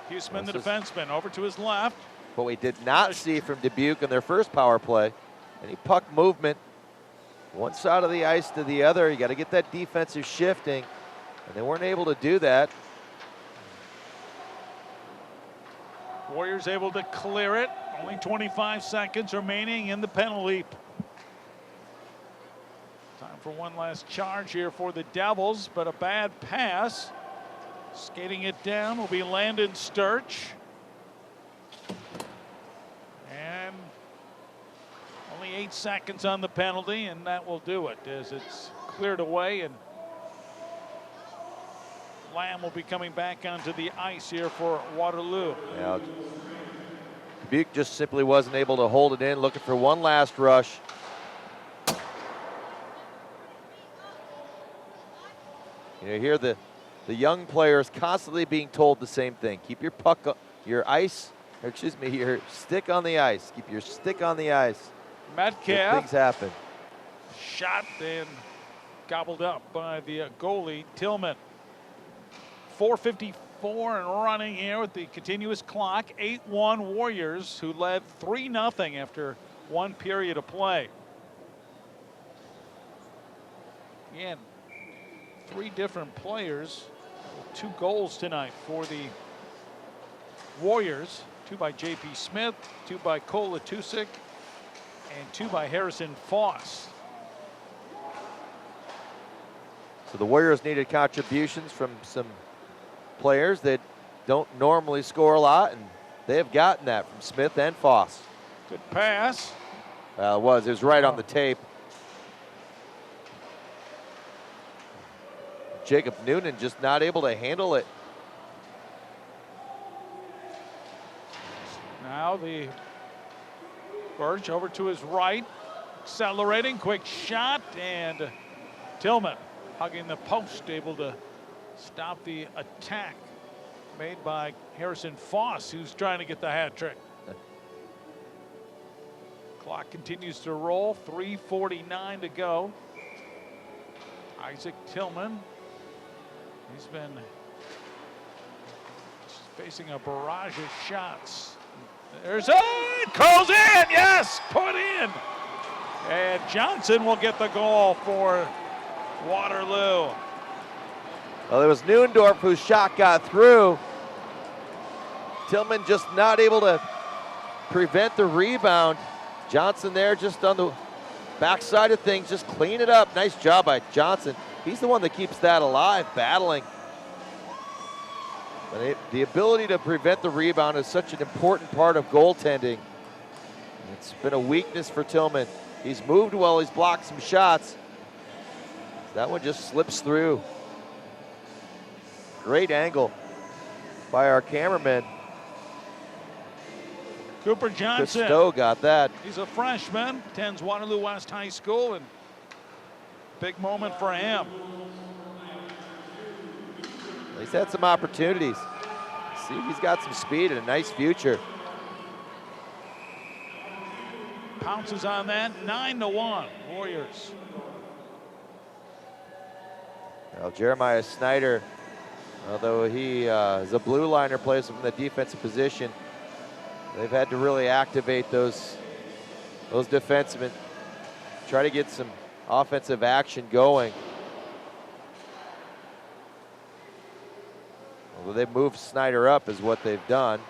A: Huseman, the defenseman, over to his left.
B: What we did not see from Dubuque in their first power play, any puck movement, one side of the ice to the other. You got to get that defensive shifting, and they weren't able to do that.
A: Warriors able to clear it. Only 25 seconds remaining in the penalty. Time for one last charge here for the Devils, but a bad pass. Skating it down will be Landon Sturch. And only 8 seconds on the penalty, and that will do it as it's cleared away, and Lamb will be coming back onto the ice here for Waterloo.
B: Yeah, Dubuque just simply wasn't able to hold it in, looking for one last rush. You know, here the young players constantly being told the same thing. Keep your puck, your stick on the ice. Keep your stick on the ice.
A: Metcalf.
B: Good things happen.
A: Shot and gobbled up by the goalie, Tillman. 4:54 and running here with the continuous clock. 8-1 Warriors, who led 3-0 after one period of play. Again, 3 different players. 2 goals tonight for the Warriors. 2 by J.P. Smith, 2 by Cole Letusik, and 2 by Harrison Foss.
B: So the Warriors needed contributions from some players that don't normally score a lot, and they have gotten that from Smith and Foss.
A: Good pass.
B: Well, it was right on the tape. Jacob Noonan just not able to handle it.
A: Now the Birch over to his right, accelerating, quick shot, and Tillman hugging the post, able to stop the attack. made by Harrison Foss, who's trying to get the hat trick. Clock continues to roll, 3:49 to go. Isaac Tillman, he's been facing a barrage of shots. There's it goes in, yes, put in. And Johnson will get the goal for Waterloo.
B: Well, it was Neuendorf whose shot got through. Tillman just not able to prevent the rebound. Johnson there just on the backside of things, just clean it up. Nice job by Johnson. He's the one that keeps that alive, battling. But the ability to prevent the rebound is such an important part of goaltending. It's been a weakness for Tillman. He's moved well, he's blocked some shots. That one just slips through. Great angle by our cameraman.
A: Cooper Johnson.
B: Cousteau got that.
A: He's a freshman, attends Waterloo West High School, and big moment for him.
B: He's had some opportunities. See, he's got some speed and a nice future.
A: Pounces on that, 9-1, Warriors.
B: Well, Jeremiah Snyder, although he is a blue liner, plays from the defensive position, they've had to really activate those defensemen, try to get some offensive action going. Well, they've moved Snyder up is what they've done.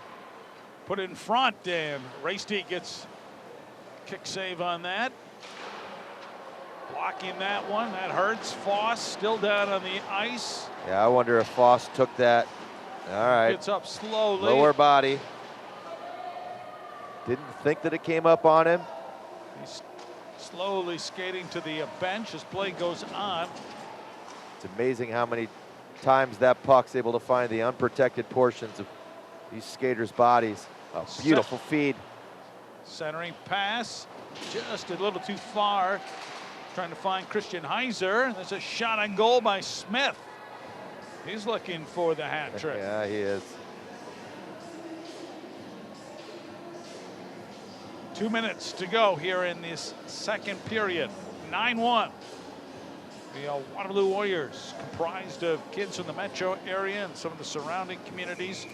A: Put it in front, and Raysty gets kick save on that. Blocking that one, that hurts. Foss still down on the ice.
B: Yeah, I wonder if Foss took that. All right.
A: Gets up slowly.
B: Lower body. Didn't think that it came up on him.
A: He's slowly skating to the bench as play goes on.
B: It's amazing how many times that puck's able to find the unprotected portions of these skaters' bodies. A beautiful feed.
A: Centering pass, just a little too far. Trying to find Christian Heiser. There's a shot on goal by Smith. He's looking for the hat trick.
B: Yeah, he is.
A: 2 minutes to go here in this second period. 9-1. The Waterloo Warriors, comprised of kids from the metro area and some of the surrounding communities.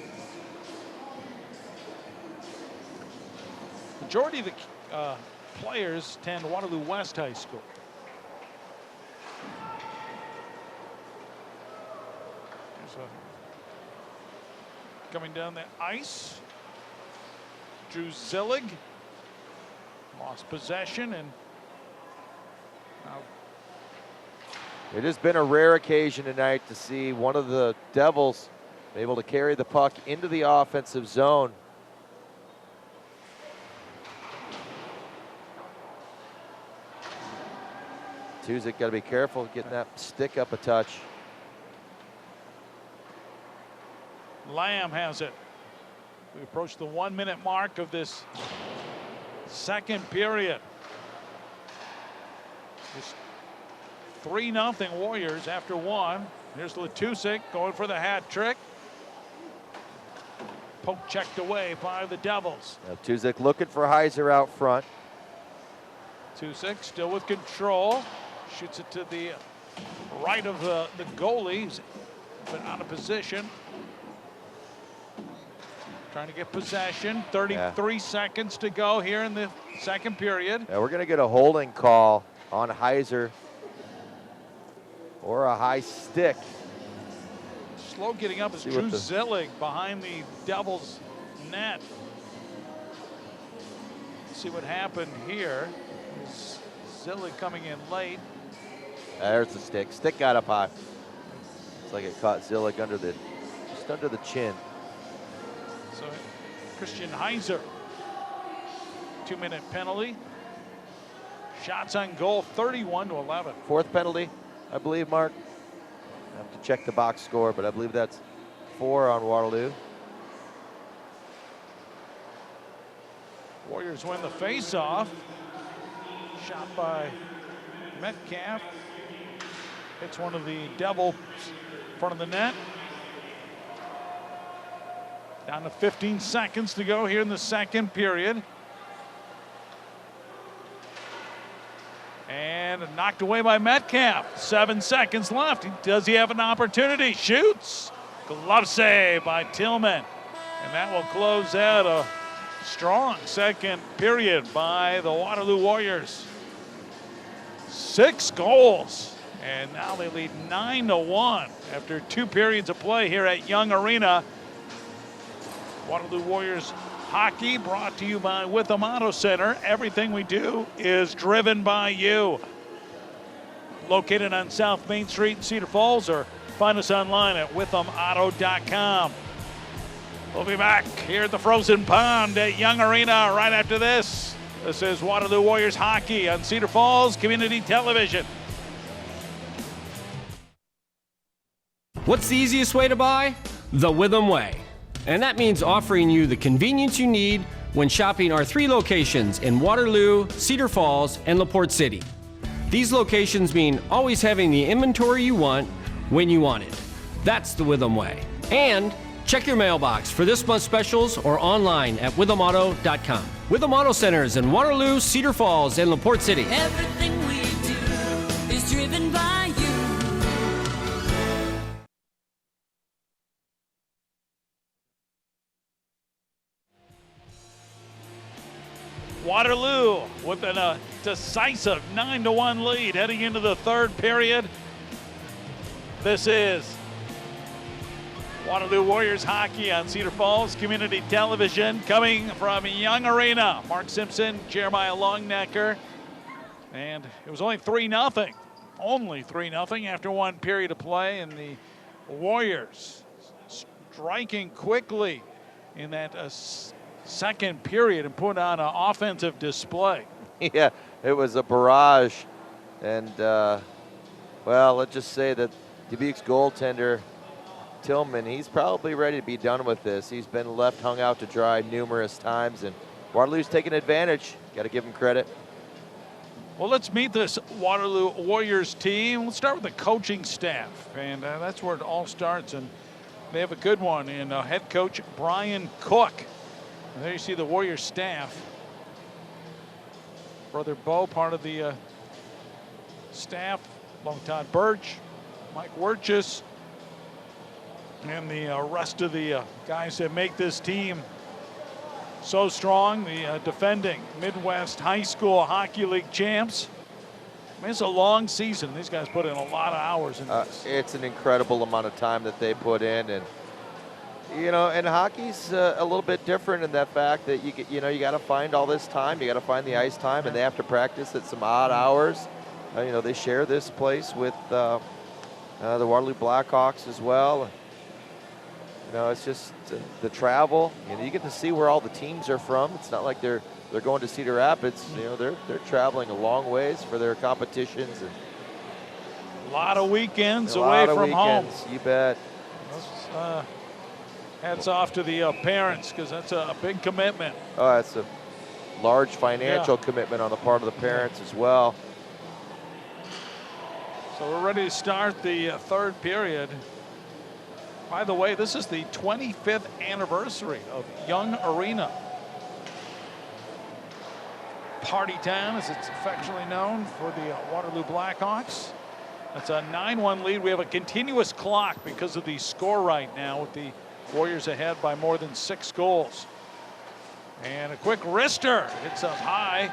A: Majority of the players attend Waterloo West High School. Coming down the ice, Drew Zillig lost possession, and now
B: it has been a rare occasion tonight to see one of the Devils able to carry the puck into the offensive zone. Tuzik got to be careful getting that stick up a touch.
A: Lamb has it. We approach the 1 minute mark of this second period. It's 3-0 Warriors after one. Here's Letusik going for the hat trick. Poke checked away by the Devils.
B: Now Tuzik looking for Heiser out front.
A: Letusik still with control. Shoots it to the right of the goalie. He's been out of position. Trying to get possession. 33 seconds to go here in the second period.
B: Now we're going to get a holding call on Heiser or a high stick.
A: Slow getting up is Drew Zillig behind the Devils net. Let's see what happened here. Zillig coming in late.
B: There's the stick. Stick got up high. Looks like it caught Zillig just under the chin.
A: So Christian Heiser, 2 minute penalty. Shots on goal, 31-11.
B: Fourth penalty, I believe, Mark. I have to check the box score, but I believe that's 4 on Waterloo.
A: Warriors win the face-off. Shot by Metcalf. Hits one of the Devils in front of the net. Down to 15 seconds to go here in the second period. And knocked away by Metcalf. 7 seconds left. Does he have an opportunity? Shoots. Glove save by Tillman. And that will close out a strong second period by the Waterloo Warriors. 6 goals. And now they lead 9-1 after 2 periods of play here at Young Arena. Waterloo Warriors hockey brought to you by Witham Auto Center. Everything we do is driven by you. Located on South Main Street in Cedar Falls, or find us online at withamauto.com. We'll be back here at the Frozen Pond at Young Arena right after this. This is Waterloo Warriors hockey on Cedar Falls Community Television.
E: What's the easiest way to buy? The Witham way. And that means offering you the convenience you need when shopping our 3 locations in Waterloo, Cedar Falls, and LaPorte City. These locations mean always having the inventory you want when you want it. That's the Witham way. And check your mailbox for this month's specials or online at withamauto.com. Witham Auto Centers in Waterloo, Cedar Falls, and LaPorte City.
D: Everything we do is driven by you.
A: Waterloo with a decisive 9-1 lead heading into the third period. This is Waterloo Warriors hockey on Cedar Falls Community Television, coming from Young Arena. Mark Simpson, Jeremiah Longnecker, and it was only 3-0. Only 3-0 after 1 period of play, and the Warriors striking quickly in that second period and put on an offensive display.
B: Yeah, it was a barrage. And, well, let's just say that Dubuque's goaltender, Tillman, he's probably ready to be done with this. He's been left hung out to dry numerous times, and Waterloo's taking advantage. Got to give him credit.
A: Well, let's meet this Waterloo Warriors team. Let's start with the coaching staff, and that's where it all starts. And they have a good one in head coach Brian Cook. And there you see the Warriors staff. Brother Bo, part of the staff, along Todd Birch, Mike Werchis, and the rest of the guys that make this team so strong. The defending Midwest High School Hockey League champs. I mean, it's a long season. These guys put in a lot of hours in this.
B: It's an incredible amount of time that they put in, and you know, and hockey's a little bit different in that fact that you got to find all this time. You got to find the ice time, and they have to practice at some odd hours. You know, they share this place with the Waterloo Blackhawks as well. You know, it's just the travel. You know, you get to see where all the teams are from. It's not like they're going to Cedar Rapids. You know, they're traveling a long ways for their competitions. And
A: a lot of weekends away from home.
B: You bet.
A: Hats off to the parents, because that's a big commitment.
B: Oh, that's a large financial commitment on the part of the parents as well.
A: So we're ready to start the third period. By the way, this is the 25th anniversary of Young Arena. Party Town, as it's affectionately known, for the Waterloo Blackhawks. That's a 9-1 lead. We have a continuous clock because of the score right now, with the Warriors ahead by more than 6 goals. And a quick wrister hits up high,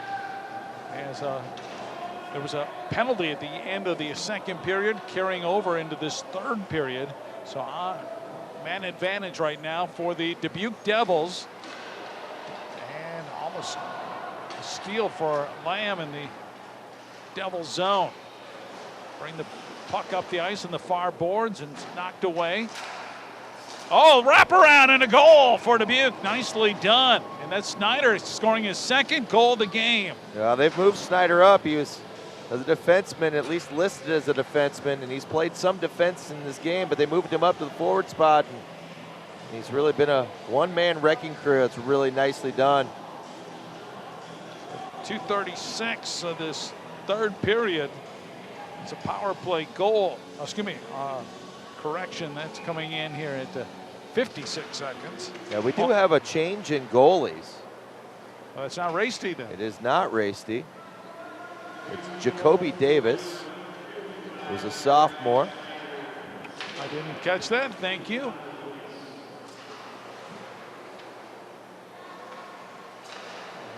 A: as there was a penalty at the end of the second period carrying over into this third period. So man advantage right now for the Dubuque Devils. And almost a steal for Lamb in the Devils zone. Bring the puck up the ice in the far boards, and it's knocked away. Oh, wraparound and a goal for Dubuque. Nicely done. And that's Snyder scoring his second goal of the game. Yeah,
B: they've moved Snyder up. He was, as a defenseman, at least listed as a defenseman, and he's played some defense in this game, but they moved him up to the forward spot, and he's really been a one-man wrecking crew. It's really nicely done.
A: 2:36 of this third period. It's a power play goal. Correction, that's coming in here at 56 seconds.
B: Yeah, we do have a change in goalies.
A: Well, it's not Rasty then.
B: It is not Rasty. It's Jacoby Davis, who's a sophomore.
A: I didn't catch that. Thank you.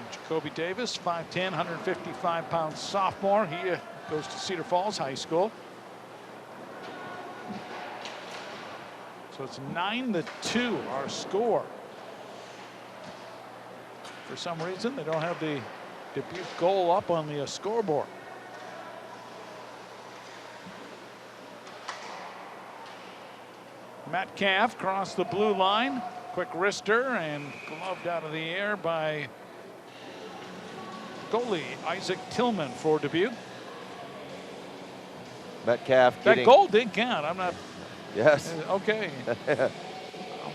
A: Jacoby Davis, 5'10", 155-pound sophomore. He goes to Cedar Falls High School. So it's 9-2, our score. For some reason, they don't have the Dubuque goal up on the scoreboard. Metcalf crossed the blue line. Quick wrister and gloved out of the air by goalie Isaac Tillman for Dubuque.
B: Metcalf
A: That goal did count. I'm not.
B: Yes.
A: Okay. I'm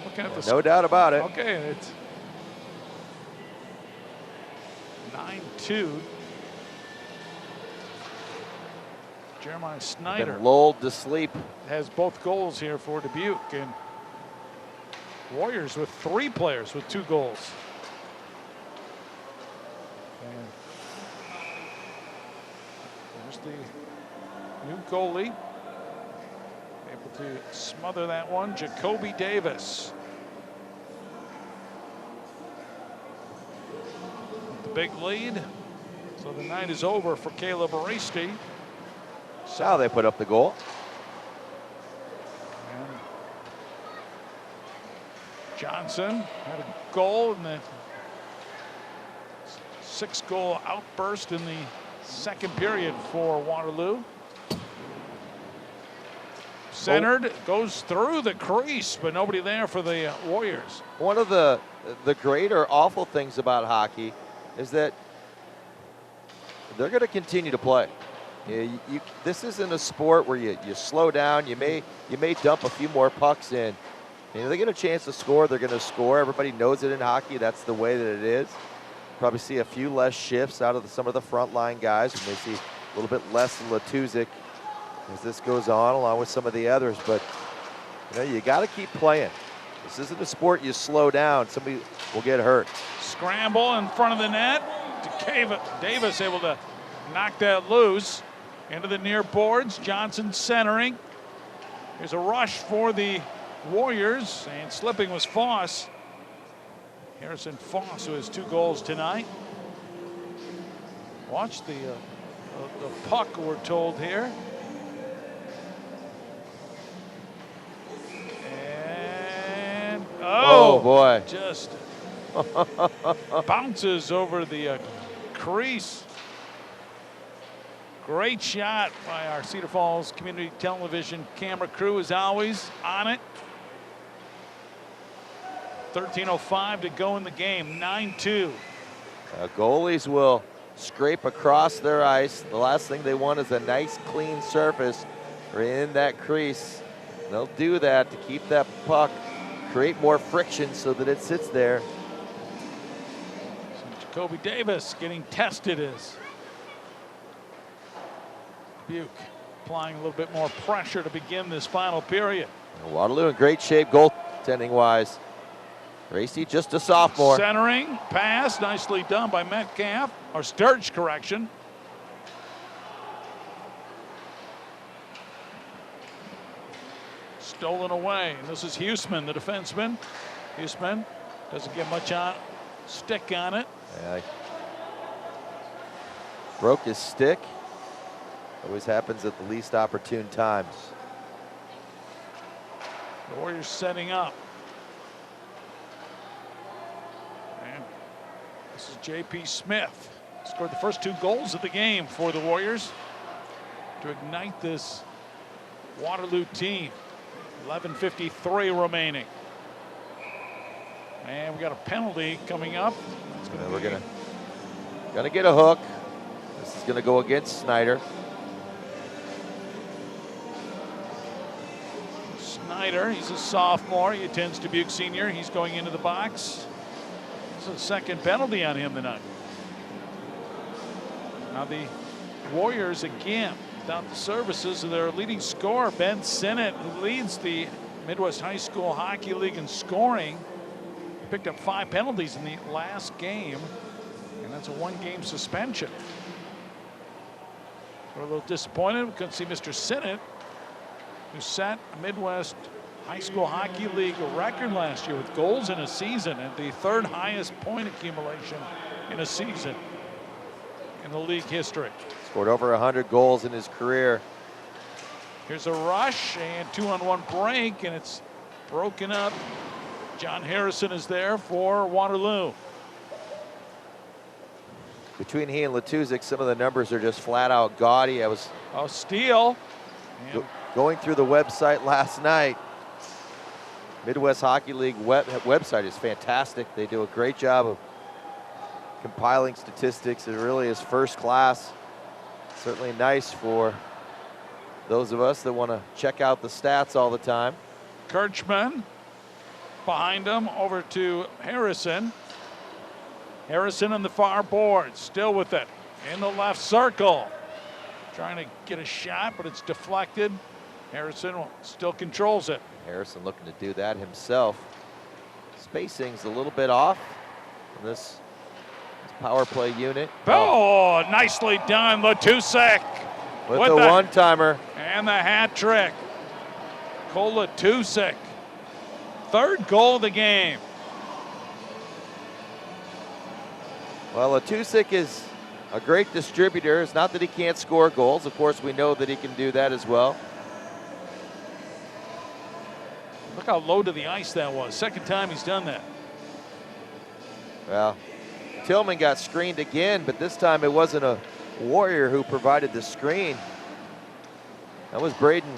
A: looking at the.
B: No doubt about it.
A: Okay, it's 9-2. Jeremiah Snyder
B: Been lulled to sleep.
A: has both goals here for Dubuque, and Warriors with 3 players with 2 goals. And there's the new goalie, able to smother that one, Jacoby Davis. The big lead, so the night is over for Caleb Arasti.
B: Now they put up the goal.
A: And Johnson had a goal in the 6-goal outburst in the second period for Waterloo. Centered, goes through the crease, but nobody there for the Warriors.
B: One of the great or awful things about hockey is that they're going to continue to play. This isn't a sport where you slow down. You may dump a few more pucks in. And if they get a chance to score, they're going to score. Everybody knows it in hockey. That's the way that it is. Probably see a few less shifts out of some of the frontline guys. We may see a little bit less in Latuzik as this goes on, along with some of the others. But you got to keep playing. This isn't a sport you slow down. Somebody will get hurt.
A: Scramble in front of the net. Davis able to knock that loose into the near boards. Johnson centering. There's a rush for the Warriors, and slipping was Foss. Harrison Foss, who has 2 goals tonight. Watch the puck, we're told here. And
B: oh boy,
A: just bounces over the crease. Great shot by our Cedar Falls Community Television camera crew, as always, on it. 13:05 to go in the game, 9-2.
B: Goalies will scrape across their ice. The last thing they want is a nice, clean surface in that crease. They'll do that to keep that puck, create more friction so that it sits there.
A: So Jacoby Davis getting tested as Dubuque applying a little bit more pressure to begin this final period.
B: Waterloo in great shape goaltending-wise. Racy just a sophomore.
A: Centering, pass, nicely done by Metcalf, or Sturge, correction. Stolen away, and this is Huseman, the defenseman. Huseman doesn't get much stick on it.
B: Yeah, broke his stick. Always happens at the least opportune times.
A: The Warriors setting up. And this is J.P. Smith. Scored the first 2 goals of the game for the Warriors to ignite this Waterloo team. 11:53 remaining. And we got a penalty coming up.
B: We're gonna get a hook. This is gonna go against Snyder.
A: Snyder, he's a sophomore. He attends Dubuque Senior. He's going into the box. This is a second penalty on him tonight. Now the Warriors again without the services of their leading scorer, Ben Sinnott, who leads the Midwest High School Hockey League in scoring. He picked up 5 penalties in the last game, and that's a 1-game suspension. We're a little disappointed. We couldn't see Mr. Sinnott, who set a Midwest High School Hockey League record last year with goals in a season and the 3rd highest point accumulation in a season in the league history.
B: Scored over 100 goals in his career.
A: Here's a rush and 2-on-1 break, and it's broken up. John Harrison is there for Waterloo.
B: Between he and Latuzik, some of the numbers are just flat out gaudy. I was
A: steal.
B: Going through the website last night. Midwest Hockey League website is fantastic. They do a great job of compiling statistics. It really is first class. Certainly nice for those of us that want to check out the stats all the time.
A: Kirchman behind him, over to Harrison. Harrison on the far board, still with it in the left circle. Trying to get a shot, but it's deflected. Harrison still controls it.
B: Harrison looking to do that himself. Spacing's a little bit off on this power play unit.
A: Oh, nicely done, Latuzik.
B: With the one-timer.
A: And the hat trick. Cole Latuzik. 3rd goal of the game.
B: Well, Latuzik is a great distributor. It's not that he can't score goals. Of course, we know that he can do that as well.
A: Look how low to the ice that was. 2nd time he's done that.
B: Well, Tillman got screened again, but this time it wasn't a Warrior who provided the screen. That was Braden.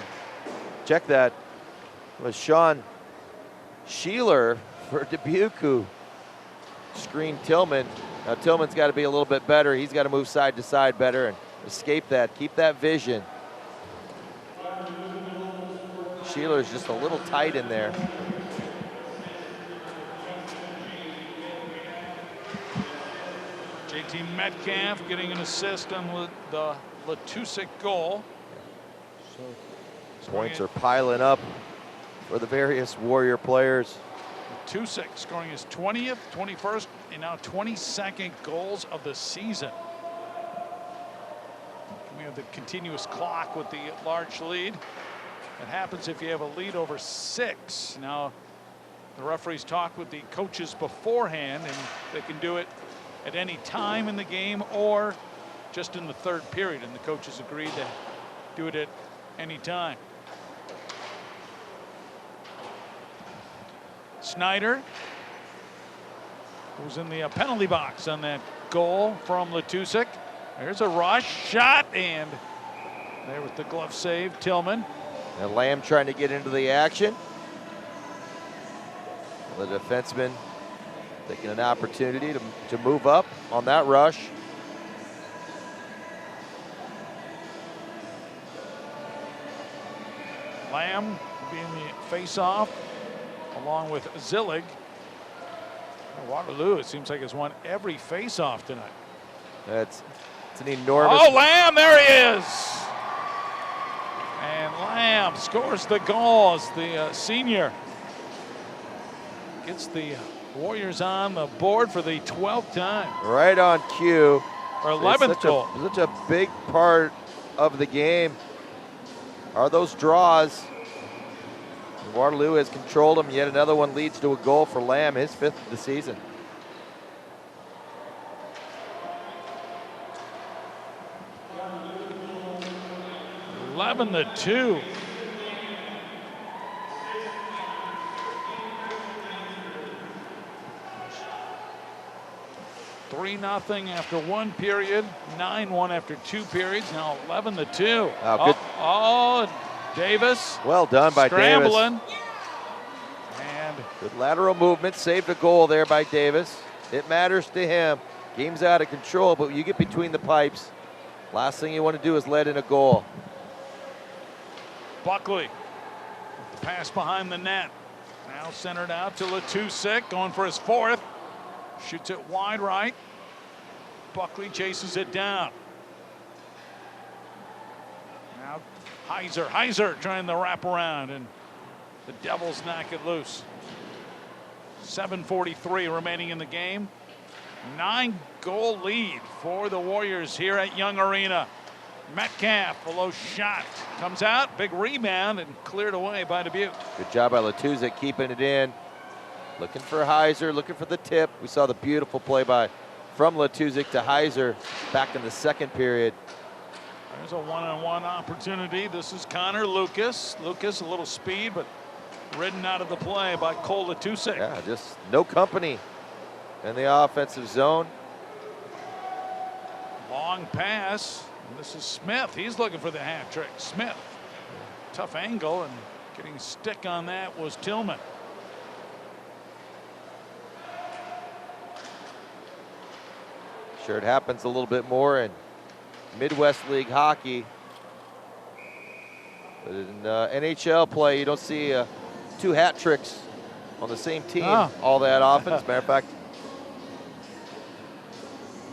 B: Check that. It was Sean Sheeler for Dubuque who screened Tillman. Now Tillman's got to be a little bit better. He's got to move side to side better and escape that. Keep that vision. Sheeler's just a little tight in there.
A: JT Metcalf getting an assist on the Latuzik goal. So
B: points are piling up for the various Warrior players.
A: Latuzik scoring his 20th, 21st, and now 22nd goals of the season. We have the continuous clock with the large lead. It happens if you have a lead over 6. Now, the referees talk with the coaches beforehand, and they can do it at any time in the game or just in the 3rd period, and the coaches agreed to do it at any time. Snyder was in the penalty box on that goal from Latuzik. There's a rush shot, and there was the glove save, Tillman.
B: And Lamb trying to get into the action. The defenseman taking an opportunity to move up on that rush.
A: Lamb being the face-off along with Zillig. Waterloo, it seems like, has won every face-off tonight.
B: It's an enormous.
A: Oh, Lamb, there he is. And Lamb scores the goal as the senior gets the Warriors on the board for the 12th time.
B: Right on cue.
A: Or 11th goal.
B: Such a big part of the game are those draws. Waterloo has controlled them. Yet another one leads to a goal for Lamb, his 5th of the season.
A: (11-2). Three 0 after 1 period, 9-1 after 2 periods. Now 11-2.
B: Oh,
A: Davis.
B: Well done by
A: scrambling.
B: Davis.
A: And
B: good lateral movement, saved a goal there by Davis. It matters to him. Game's out of control, but you get between the pipes. Last thing you want to do is let in a goal.
A: Buckley, the pass behind the net. Now centered out to Latuzik, going for his 4th. Shoots it wide right. Buckley chases it down. Now Heiser trying to wrap around, and The Devils knock it loose. 7:43 remaining in the game. 9-goal lead for the Warriors here at Young Arena. Metcalf, a low shot, comes out, big rebound, and cleared away by Dubuque.
B: Good job by Letuzik keeping it in. Looking for Heiser, looking for the tip. We saw the beautiful play from Letuzik to Heiser back in the second period.
A: There's a one-on-one opportunity. This is Connor Lucas. Lucas, a little speed, but ridden out of the play by Cole Letuzik.
B: Yeah, just no company in the offensive zone.
A: Long pass. And this is Smith. He's looking for the hat trick. Smith. Tough angle, and getting stick on that was Tillman.
B: Sure, it happens a little bit more in Midwest League hockey. But in NHL play, you don't see 2 hat tricks on the same team all that often. As a matter of fact,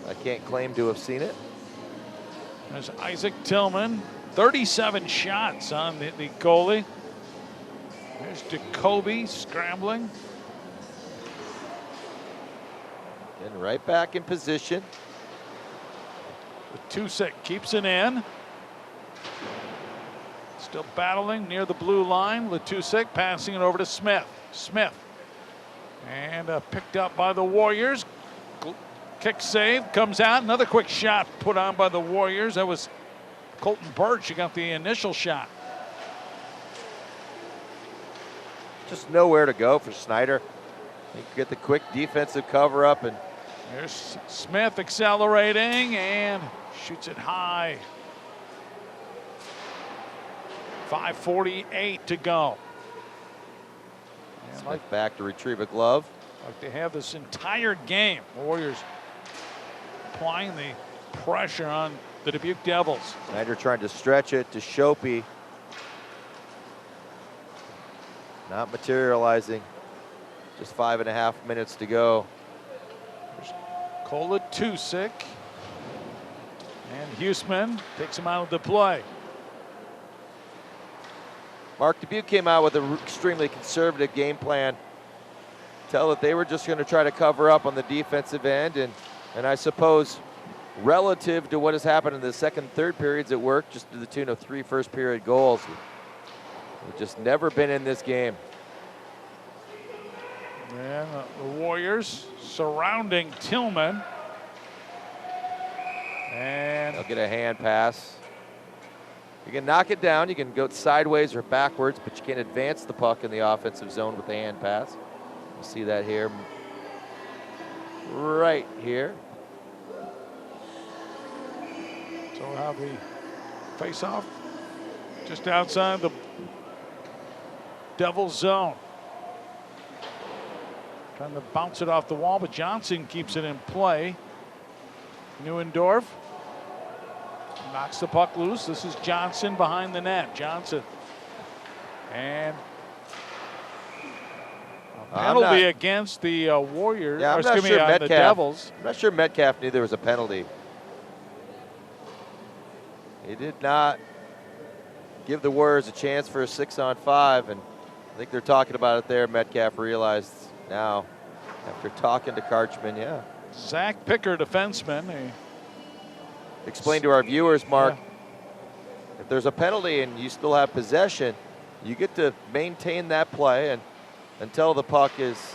B: I can't claim to have seen it.
A: There's Isaac Tillman, 37 shots on the goalie. There's Jacoby scrambling.
B: And right back in position.
A: Letuzik keeps it in. Still battling near the blue line. Letuzik passing it over to Smith. Smith. And picked up by the Warriors. Kick save, comes out. Another quick shot put on by the Warriors. That was Colton Birch who got the initial shot.
B: Just nowhere to go for Snyder. He could get the quick defensive cover up, and
A: there's Smith accelerating and shoots it high. 5:48 to go.
B: Smith back to retrieve a glove.
A: Like they have this entire game. Warriors applying the pressure on the Dubuque Devils.
B: Snyder trying to stretch it to Shopey. Not materializing. Just 5.5 minutes to go.
A: Cole Letuzik. And Huseman takes him out of the play.
B: Mark, Dubuque came out with an extremely conservative game plan. Tell that they were just going to try to cover up on the defensive end, and I suppose relative to what has happened in the second, third periods, it worked, just to the tune of 3 first-period goals. We've just never been in this game.
A: And the Warriors surrounding Tillman. And
B: they'll get a hand pass. You can knock it down, you can go sideways or backwards, but you can't advance the puck in the offensive zone with the hand pass. You'll see that here, right here.
A: So we'll have the face-off just outside the Devils zone. Trying to bounce it off the wall, but Johnson keeps it in play. Neuendorf knocks the puck loose. This is Johnson behind the net. Johnson. And a penalty against the Warriors.
B: Yeah,
A: or excuse me, the Devils.
B: I'm not sure Metcalf knew there was a penalty. He did not give the Warriors a chance for a 6-on-5, and I think they're talking about it there. Metcalf realized now, after talking to Karchman, yeah.
A: Zach Picker, defenseman.
B: Explain to our viewers, Mark, if there's a penalty and you still have possession, you get to maintain that play and until the puck is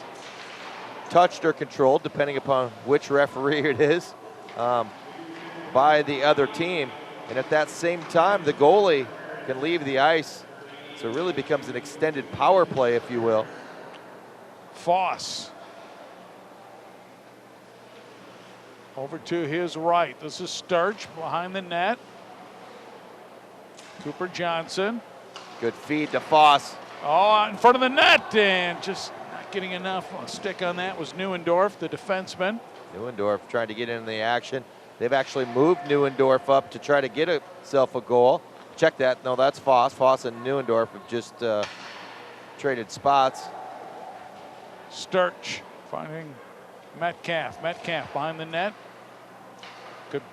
B: touched or controlled, depending upon which referee it is, by the other team. And at that same time, the goalie can leave the ice. So it really becomes an extended power play, if you will.
A: Foss. Over to his right. This is Sturch behind the net. Cooper Johnson.
B: Good feed to Foss.
A: Oh, in front of the net, and just not getting enough stick on that was Neuendorf, the defenseman.
B: Neuendorf trying to get in the action. They've actually moved Neuendorf up to try to get himself a goal. Check that. No, that's Foss. Foss and Neuendorf have just traded spots.
A: Sturch finding Metcalf. Metcalf behind the net. Good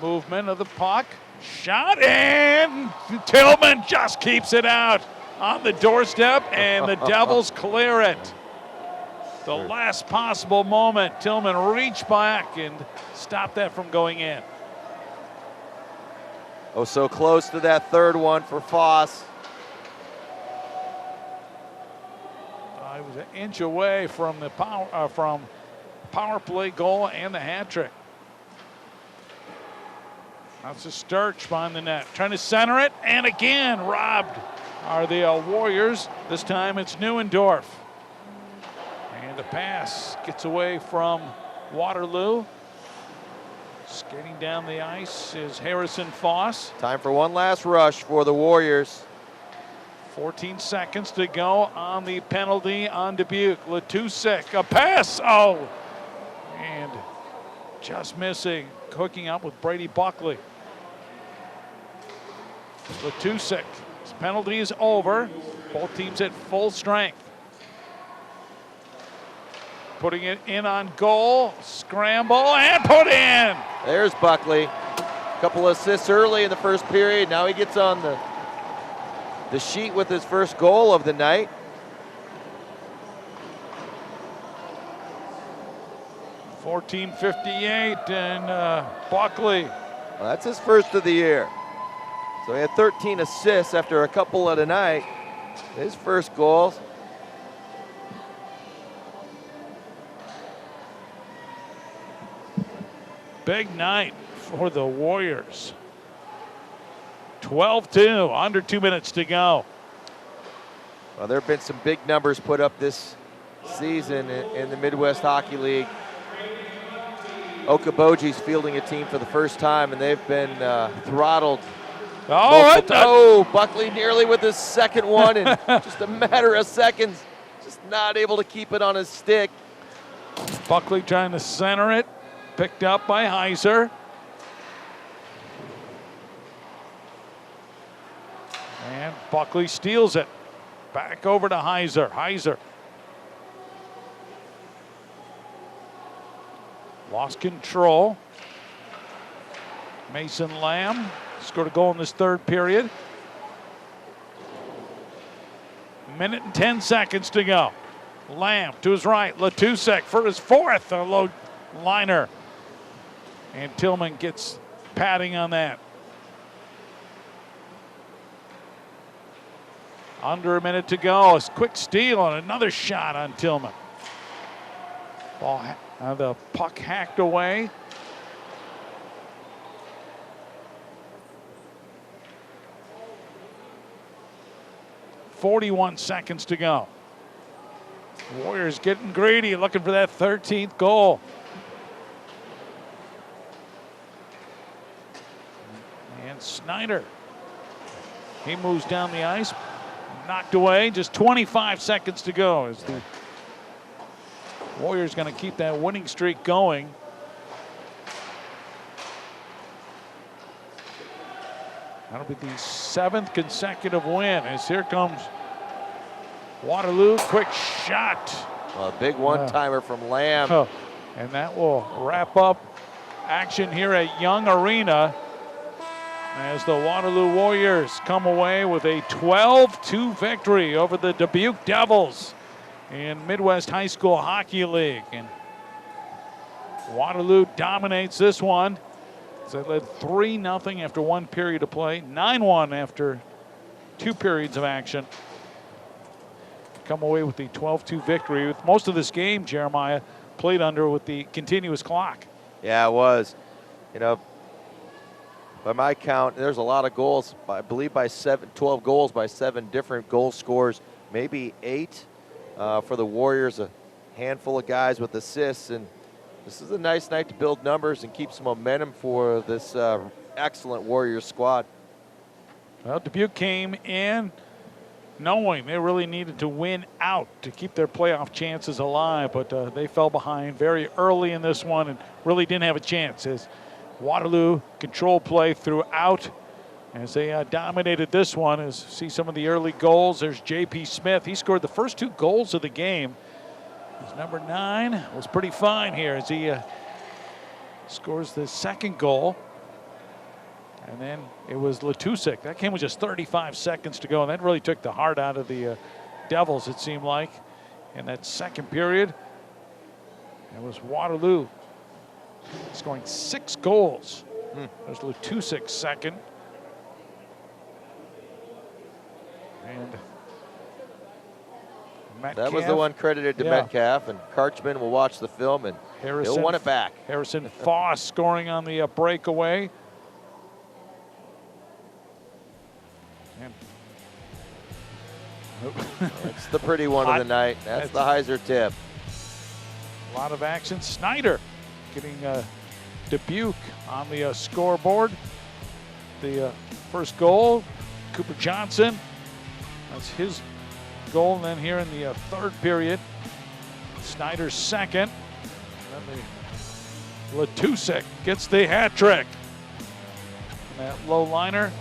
A: movement of the puck. Shot, and Tillman just keeps it out. on the doorstep, and the Devils clear it. The last possible moment, Tillman reached back and stopped that from going in.
B: Oh, so close to that third one for Foss.
A: He was an inch away from the power play goal and the hat trick. That's a Sturch behind the net, trying to center it, and again robbed are the Warriors. This time it's Neuendorf. And the pass gets away from Waterloo. Skating down the ice is Harrison Foss.
B: Time for one last rush for the Warriors.
A: 14 seconds to go on the penalty on Dubuque. Letusek, a pass, and just missing, hooking up with Brady Buckley. Letusek, his penalty is over. Both teams at full strength. Putting it in on goal, scramble, and put in.
B: There's Buckley. Couple assists early in the first period. Now he gets on the sheet with his first goal of the night.
A: .14:58, and Buckley.
B: Well, that's his first of the year. So he had 13 assists after a couple of the night. His first goals.
A: Big night for the Warriors. 12-2, under 2 minutes to go.
B: Well, there have been some big numbers put up this season in the Midwest Hockey League. Okoboji's fielding a team for the first time, and they've been throttled. Buckley nearly with his second one in just a matter of seconds. Just not able to keep it on his stick.
A: Buckley trying to center it. Picked up by Heiser. And Buckley steals it. Back over to Heiser. Heiser. Lost control. Mason Lamb scored a goal in this third period. Minute and 10 seconds to go. Lamb to his right. Letusek for his fourth. A low liner. And Tillman gets padding on that. Under a minute to go. A quick steal and another shot on Tillman. The puck hacked away. .41 seconds to go. Warriors getting greedy, looking for that 13th goal. And Snyder, he moves down the ice, knocked away, just 25 seconds to go as the Warriors going to keep that winning streak going. That'll be the 7th consecutive win as here comes Waterloo, quick shot.
B: A big one-timer from Lamb.
A: And that will wrap up action here at Young Arena as the Waterloo Warriors come away with a 12-2 victory over the Dubuque Devils in Midwest High School Hockey League. And Waterloo dominates this one. They led 3-0 after one period of play, 9-1 after 2 periods of action. Come away with the 12-2 victory. With most of this game, Jeremiah, played under with the continuous clock.
B: Yeah, it was. You know, by my count, there's a lot of goals. I believe by 12 goals by 7 different goal scorers, maybe 8 for the Warriors. A handful of guys with assists, and this is a nice night to build numbers and keep some momentum for this excellent Warriors squad.
A: Well, Dubuque came in knowing they really needed to win out to keep their playoff chances alive, but they fell behind very early in this one and really didn't have a chance as Waterloo controlled play throughout as they dominated this one. As see some of the early goals, there's J.P. Smith. He scored the first 2 goals of the game. His number 9 was pretty fine here as he scores the second goal. And then it was Letusik. That game was just 35 seconds to go, and that really took the heart out of the Devils, it seemed like, in that second period. It was Waterloo scoring 6 goals. There's Letusik second. And Metcalf.
B: That was the one credited to Metcalf, and Karchman will watch the film and he'll want it back.
A: Harrison Foss scoring on the breakaway.
B: It's the pretty one of the night. That's the Heiser tip.
A: A lot of action. Snyder getting Dubuque on the scoreboard. The first goal, Cooper Johnson. That's his goal. And then here in the third period, Snyder's second. And then Letusik gets the hat trick. And that low liner.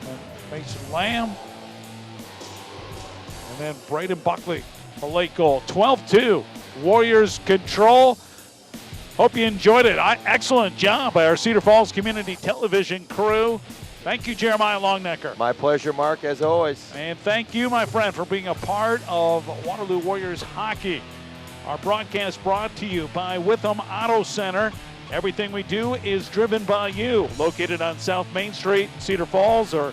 A: And Mason Lamb. And then Braden Buckley, a late goal. 12-2. Warriors control. Hope you enjoyed it. Excellent job by our Cedar Falls Community Television crew. Thank you, Jeremiah Longnecker.
B: My pleasure, Mark, as always.
A: And thank you, my friend, for being a part of Waterloo Warriors hockey. Our broadcast brought to you by Witham Auto Center. Everything we do is driven by you. Located on South Main Street, Cedar Falls, or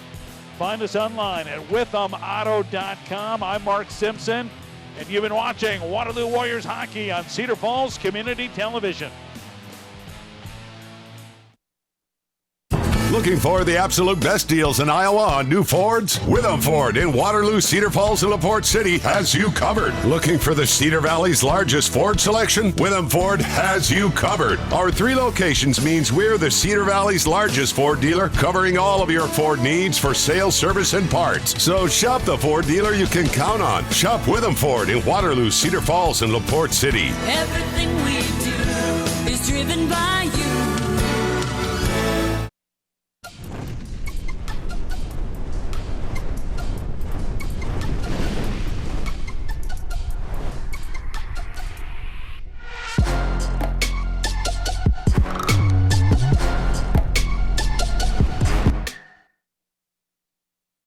A: find us online at withamauto.com. I'm Mark Simpson, and you've been watching Waterloo Warriors hockey on Cedar Falls Community Television.
F: Looking for the absolute best deals in Iowa on new Fords? Witham Ford in Waterloo, Cedar Falls, and LaPorte City has you covered. Looking for the Cedar Valley's largest Ford selection? Witham Ford has you covered. Our 3 locations means we're the Cedar Valley's largest Ford dealer, covering all of your Ford needs for sales, service, and parts. So shop the Ford dealer you can count on. Shop Witham Ford in Waterloo, Cedar Falls, and LaPorte City.
D: Everything we do is driven by you.